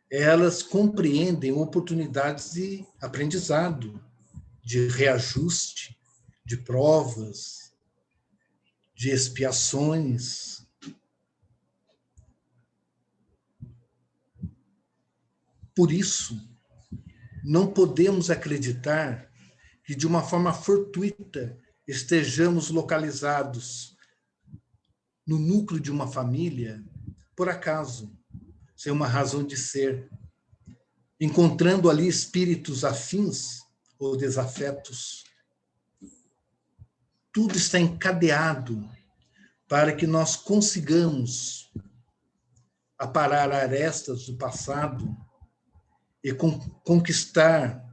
elas compreendem oportunidades de aprendizado, de reajuste, de provas, de expiações. Por isso, não podemos acreditar que, de uma forma fortuita, estejamos localizados no núcleo de uma família, por acaso, sem uma razão de ser, encontrando ali espíritos afins ou desafetos. Tudo está encadeado para que nós consigamos aparar arestas do passado e conquistar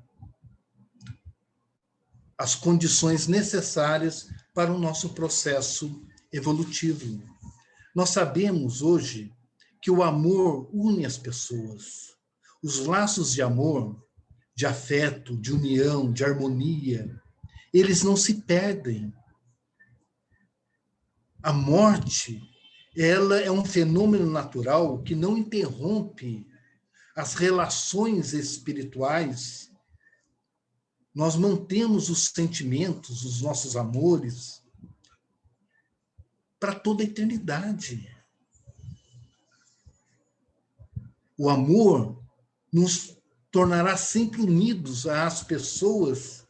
as condições necessárias para o nosso processo evolutivo. Nós sabemos hoje que o amor une as pessoas. Os laços de amor, de afeto, de união, de harmonia, eles não se perdem. A morte, ela é um fenômeno natural que não interrompe as relações espirituais. Nós mantemos os sentimentos, os nossos amores, para toda a eternidade. O amor nos tornará sempre unidos às pessoas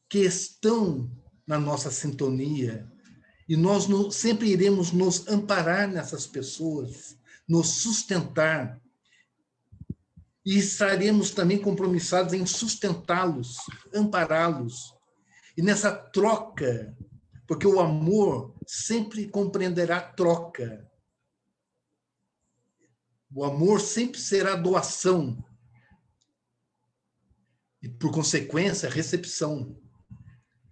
que estão na nossa sintonia. E nós sempre iremos nos amparar nessas pessoas, nos sustentar. E estaremos também compromissados em sustentá-los, ampará-los. E nessa troca, porque o amor sempre compreenderá troca. O amor sempre será doação. E, por consequência, recepção.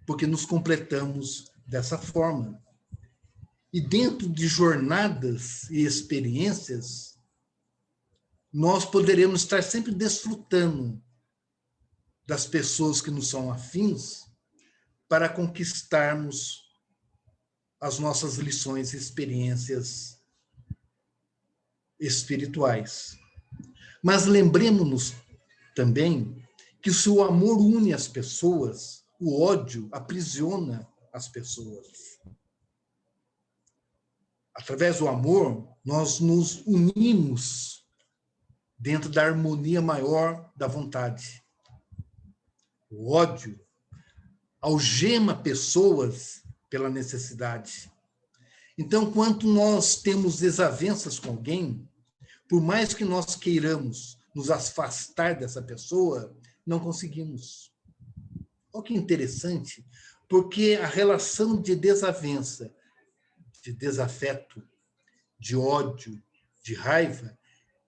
Porque nos completamos dessa forma. E dentro de jornadas e experiências, nós poderemos estar sempre desfrutando das pessoas que nos são afins para conquistarmos as nossas lições e experiências espirituais. Mas lembremos-nos também que se o amor une as pessoas, o ódio aprisiona as pessoas. Através do amor, nós nos unimos dentro da harmonia maior da vontade. O ódio algema pessoas pela necessidade. Então, quando nós temos desavenças com alguém, por mais que nós queiramos nos afastar dessa pessoa, não conseguimos. Olha que interessante, porque a relação de desavença, de desafeto, de ódio, de raiva,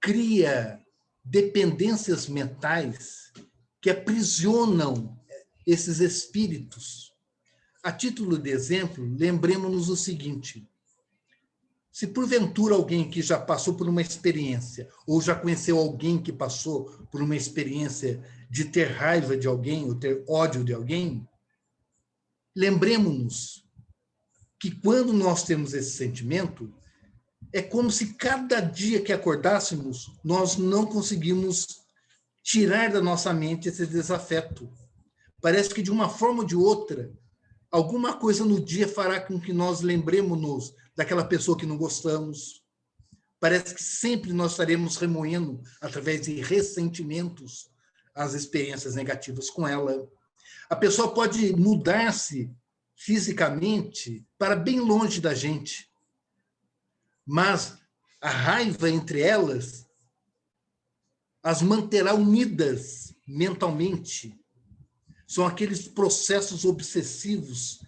cria dependências mentais que aprisionam esses espíritos. A título de exemplo, lembremos-nos o seguinte: se porventura alguém que já passou por uma experiência, ou já conheceu alguém que passou por uma experiência de ter raiva de alguém, ou ter ódio de alguém, lembremos-nos que quando nós temos esse sentimento, é como se cada dia que acordássemos, nós não conseguimos tirar da nossa mente esse desafeto. Parece que de uma forma ou de outra, alguma coisa no dia fará com que nós lembremos-nos daquela pessoa que não gostamos. Parece que sempre nós estaremos remoendo, através de ressentimentos, as experiências negativas com ela. A pessoa pode mudar-se fisicamente para bem longe da gente, mas a raiva entre elas as manterá unidas mentalmente. São aqueles processos obsessivos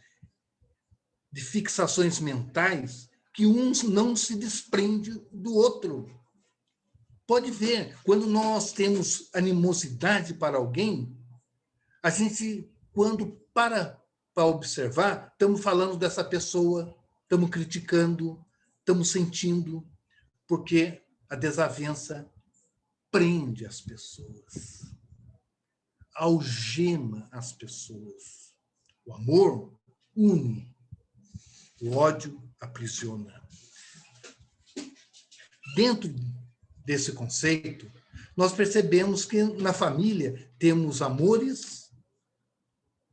de fixações mentais que um não se desprende do outro. Pode ver, quando nós temos animosidade para alguém, a gente, quando para observar, estamos falando dessa pessoa, estamos criticando, estamos sentindo, porque a desavença prende as pessoas, algema as pessoas. O amor une, o ódio aprisiona. Dentro desse conceito, nós percebemos que na família temos amores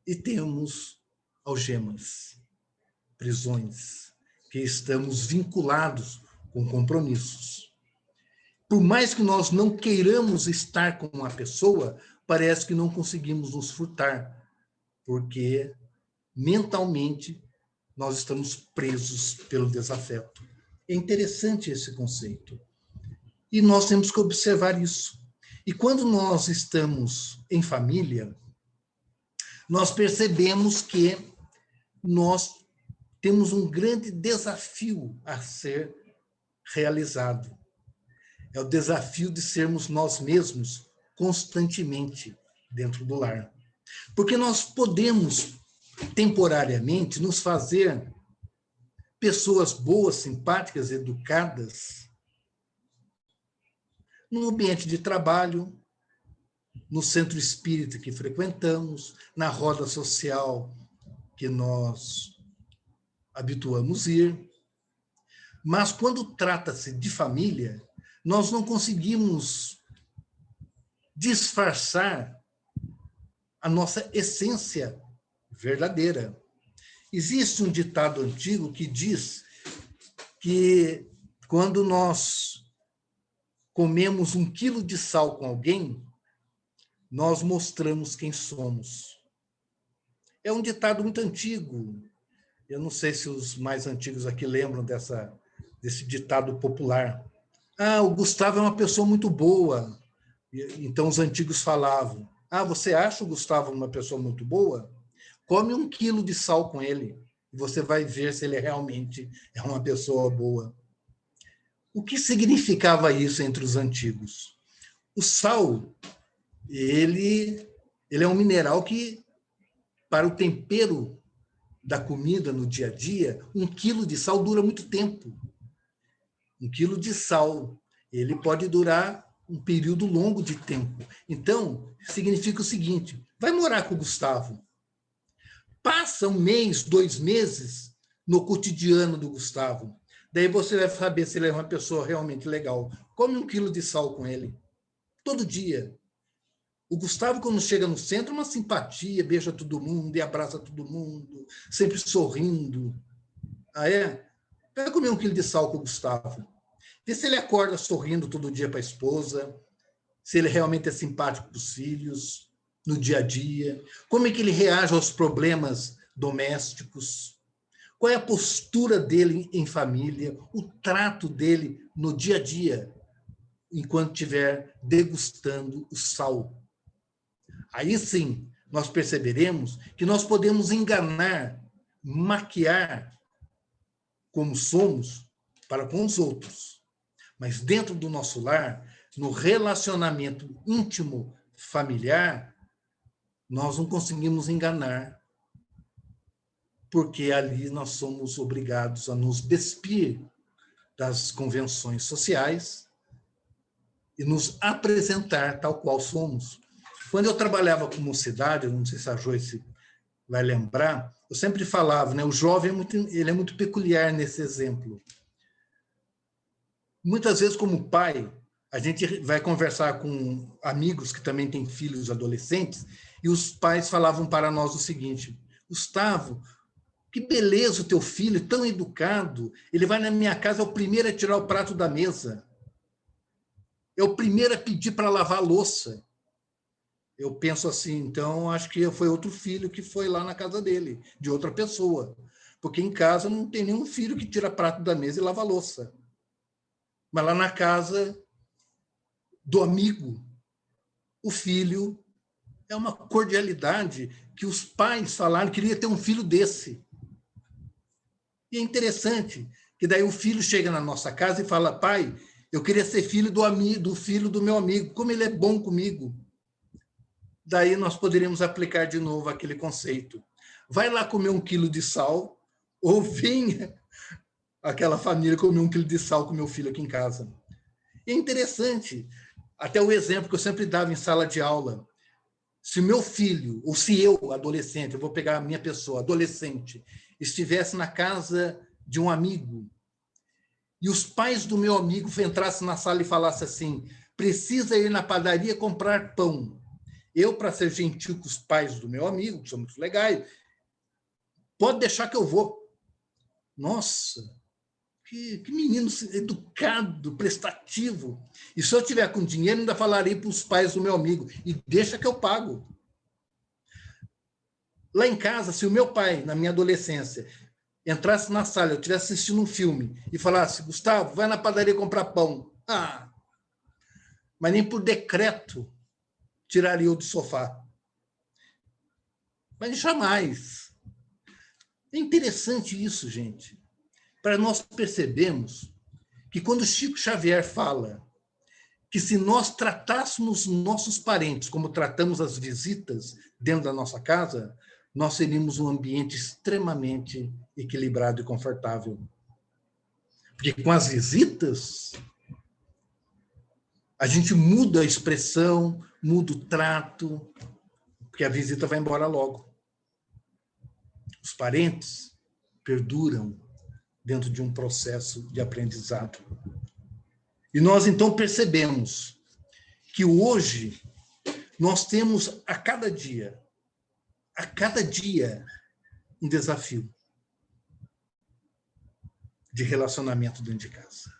e temos algemas, prisões, que estamos vinculados com compromissos. Por mais que nós não queiramos estar com uma pessoa, parece que não conseguimos nos furtar, porque mentalmente nós estamos presos pelo desafeto. É interessante esse conceito. E nós temos que observar isso. E quando nós estamos em família, nós percebemos que nós temos um grande desafio a ser realizado. É o desafio de sermos nós mesmos constantemente dentro do lar. Porque nós podemos, temporariamente, nos fazer pessoas boas, simpáticas, educadas, no ambiente de trabalho, no centro espírita que frequentamos, na roda social que nós habituamos ir. Mas quando trata-se de família, nós não conseguimos disfarçar a nossa essência verdadeira. Existe um ditado antigo que diz que quando nós comemos 1 quilo de sal com alguém, nós mostramos quem somos. É um ditado muito antigo. Eu não sei se os mais antigos aqui lembram desse ditado popular. Ah, o Gustavo é uma pessoa muito boa. Então os antigos falavam. Ah, você acha o Gustavo uma pessoa muito boa? Come 1 quilo de sal com ele e você vai ver se ele realmente é uma pessoa boa. O que significava isso entre os antigos? O sal, ele é um mineral que, para o tempero da comida no dia a dia, 1 quilo de sal dura muito tempo. 1 quilo de sal, ele pode durar um período longo de tempo. Então, significa o seguinte: vai morar com o Gustavo. Passa 1 mês, 2 meses no cotidiano do Gustavo. Daí você vai saber se ele é uma pessoa realmente legal. Come 1 quilo de sal com ele, todo dia. O Gustavo, quando chega no centro, é uma simpatia, beija todo mundo e abraça todo mundo, sempre sorrindo. Ah, é? Vai comer 1 quilo de sal com o Gustavo. Vê se ele acorda sorrindo todo dia para a esposa, se ele realmente é simpático para os filhos, no dia a dia, como é que ele reage aos problemas domésticos, qual é a postura dele em família, o trato dele no dia a dia, enquanto estiver degustando o sal. Aí sim, nós perceberemos que nós podemos enganar, maquiar como somos para com os outros. Mas dentro do nosso lar, no relacionamento íntimo familiar, nós não conseguimos enganar, porque ali nós somos obrigados a nos despir das convenções sociais e nos apresentar tal qual somos. Quando eu trabalhava com mocidade, eu não sei se a Joyce vai lembrar, eu sempre falava, né, o jovem ele é muito peculiar nesse exemplo. Muitas vezes, como pai, a gente vai conversar com amigos que também têm filhos adolescentes, e os pais falavam para nós o seguinte: Gustavo, que beleza o teu filho, tão educado, ele vai na minha casa, é o primeiro a tirar o prato da mesa, é o primeiro a pedir para lavar a louça. Eu penso assim, então, acho que foi outro filho que foi lá na casa dele, de outra pessoa, porque em casa não tem nenhum filho que tira prato da mesa e lava a louça. Mas lá na casa do amigo, o filho é uma cordialidade que os pais falaram que queria ter um filho desse. E é interessante que daí o filho chega na nossa casa e fala: pai, eu queria ser filho do filho do meu amigo, como ele é bom comigo. Daí nós poderíamos aplicar de novo aquele conceito. Vai lá comer 1 quilo de sal, ou venha aquela família comer 1 quilo de sal com meu filho aqui em casa. E é interessante, até o exemplo que eu sempre dava em sala de aula. Se meu filho, ou se eu, adolescente, eu vou pegar a minha pessoa, adolescente, estivesse na casa de um amigo, e os pais do meu amigo entrassem na sala e falassem assim: precisa ir na padaria comprar pão. Eu, para ser gentil com os pais do meu amigo, que são muito legais, pode deixar que eu vou. Nossa, que menino educado, prestativo. E se eu tiver com dinheiro, ainda falarei para os pais do meu amigo: e deixa que eu pago. Lá em casa, se o meu pai, na minha adolescência, entrasse na sala, eu estivesse assistindo um filme e falasse: Gustavo, vai na padaria comprar pão. Mas nem por decreto tiraria eu do sofá. Mas jamais. É interessante isso, gente, para nós percebermos que quando Chico Xavier fala que se nós tratássemos nossos parentes como tratamos as visitas dentro da nossa casa, nós teríamos um ambiente extremamente equilibrado e confortável. Porque com as visitas, a gente muda a expressão, muda o trato, porque a visita vai embora logo. Os parentes perduram dentro de um processo de aprendizado. E nós, então, percebemos que hoje nós temos a cada dia, um desafio de relacionamento dentro de casa.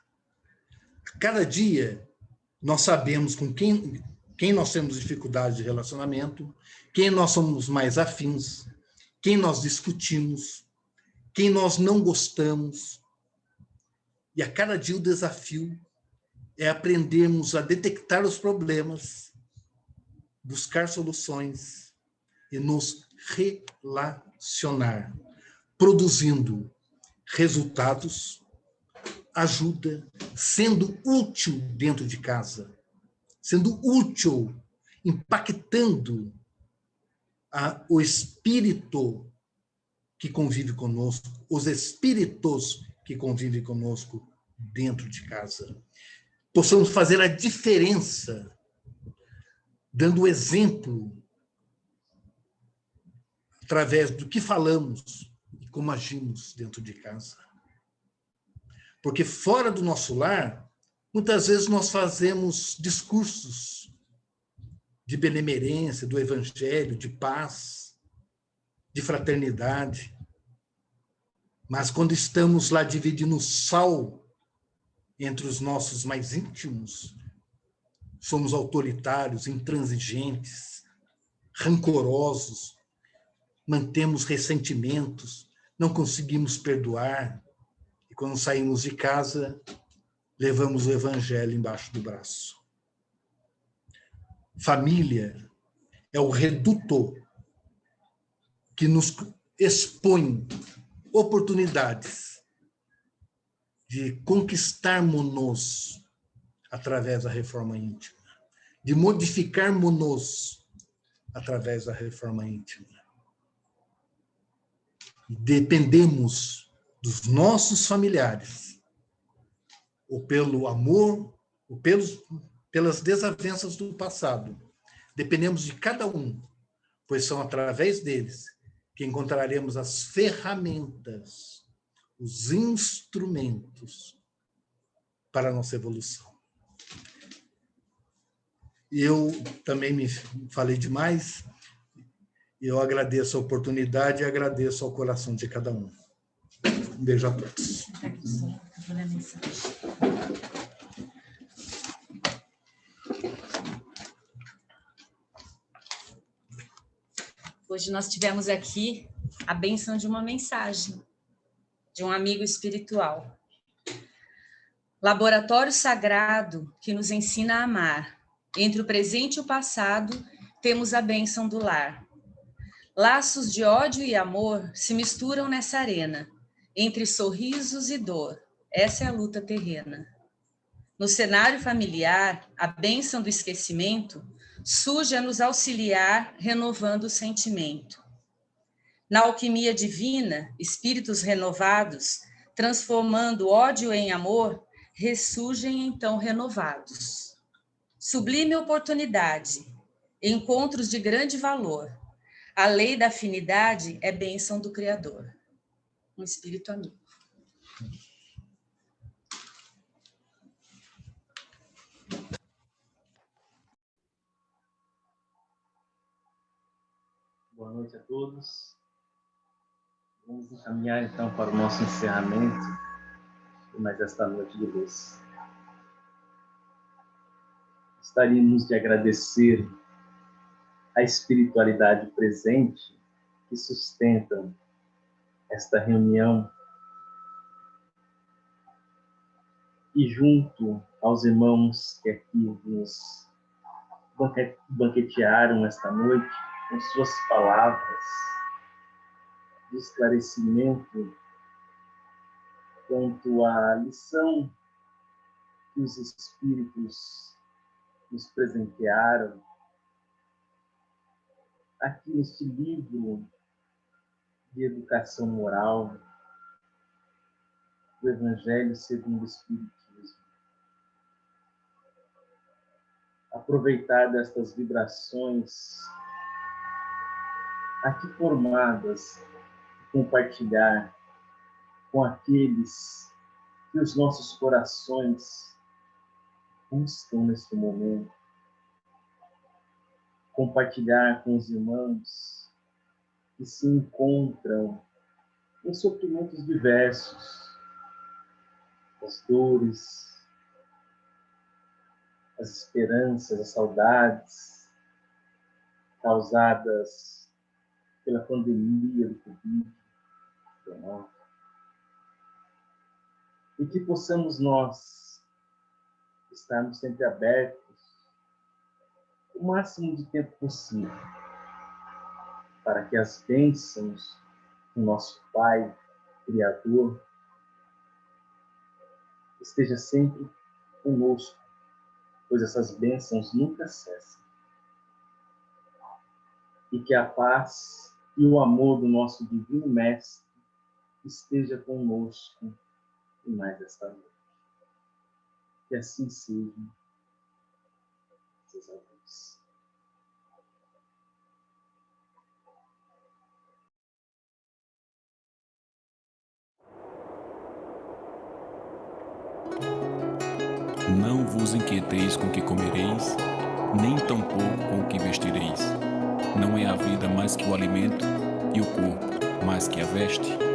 A cada dia, nós sabemos com quem nós temos dificuldade de relacionamento, quem nós somos mais afins, quem nós discutimos, quem nós não gostamos. E a cada dia o desafio é aprendermos a detectar os problemas, buscar soluções e nos relacionar, produzindo resultados, ajuda, sendo útil dentro de casa, sendo útil, impactando o espírito que convive conosco, os espíritos que convivem conosco dentro de casa. Possamos fazer a diferença, dando exemplo, através do que falamos e como agimos dentro de casa. Porque fora do nosso lar, muitas vezes nós fazemos discursos de benemerência, do evangelho, de paz, de fraternidade. Mas quando estamos lá dividindo o sal entre os nossos mais íntimos, somos autoritários, intransigentes, rancorosos, mantemos ressentimentos, não conseguimos perdoar, e quando saímos de casa, levamos o evangelho embaixo do braço. Família é o reduto que nos expõe oportunidades de conquistarmos-nos através da reforma íntima, de modificarmos-nos através da reforma íntima. Dependemos dos nossos familiares, ou pelo amor, ou pelas desavenças do passado. Dependemos de cada um, pois são através deles que encontraremos as ferramentas, os instrumentos para a nossa evolução. Eu também me falei demais, e eu agradeço a oportunidade e agradeço ao coração de cada um. Um beijo a todos. Hoje nós tivemos aqui a bênção de uma mensagem de um amigo espiritual. Laboratório sagrado que nos ensina a amar. Entre o presente e o passado, temos a bênção do lar. Laços de ódio e amor se misturam nessa arena, entre sorrisos e dor. Essa é a luta terrena. No cenário familiar, a bênção do esquecimento surge a nos auxiliar, renovando o sentimento. Na alquimia divina, espíritos renovados, transformando ódio em amor, ressurgem então renovados. Sublime oportunidade, encontros de grande valor. A lei da afinidade é bênção do Criador. Um espírito amigo. Boa noite a todos. Vamos encaminhar então para o nosso encerramento de mais esta noite de luz. Gostaríamos de agradecer a espiritualidade presente que sustenta esta reunião e junto aos irmãos que aqui nos banquetearam esta noite com suas palavras de esclarecimento quanto à lição que os espíritos nos presentearam aqui neste livro de educação moral do Evangelho segundo o Espiritismo. Aproveitar destas vibrações aqui formadas, compartilhar com aqueles que os nossos corações buscam neste momento. Compartilhar com os irmãos que se encontram em sofrimentos diversos, as dores, as esperanças, as saudades causadas pela pandemia do Covid-19. E que possamos nós estarmos sempre abertos o máximo de tempo possível para que as bênçãos do nosso Pai Criador esteja sempre conosco, pois essas bênçãos nunca cessam. E que a paz e o amor do nosso Divino Mestre esteja conosco em mais esta noite. Que assim seja. Seus amigos. Não vos inquieteis com o que comereis, nem tampouco com o que vestireis. Não é a vida mais que o alimento, e o corpo mais que a veste?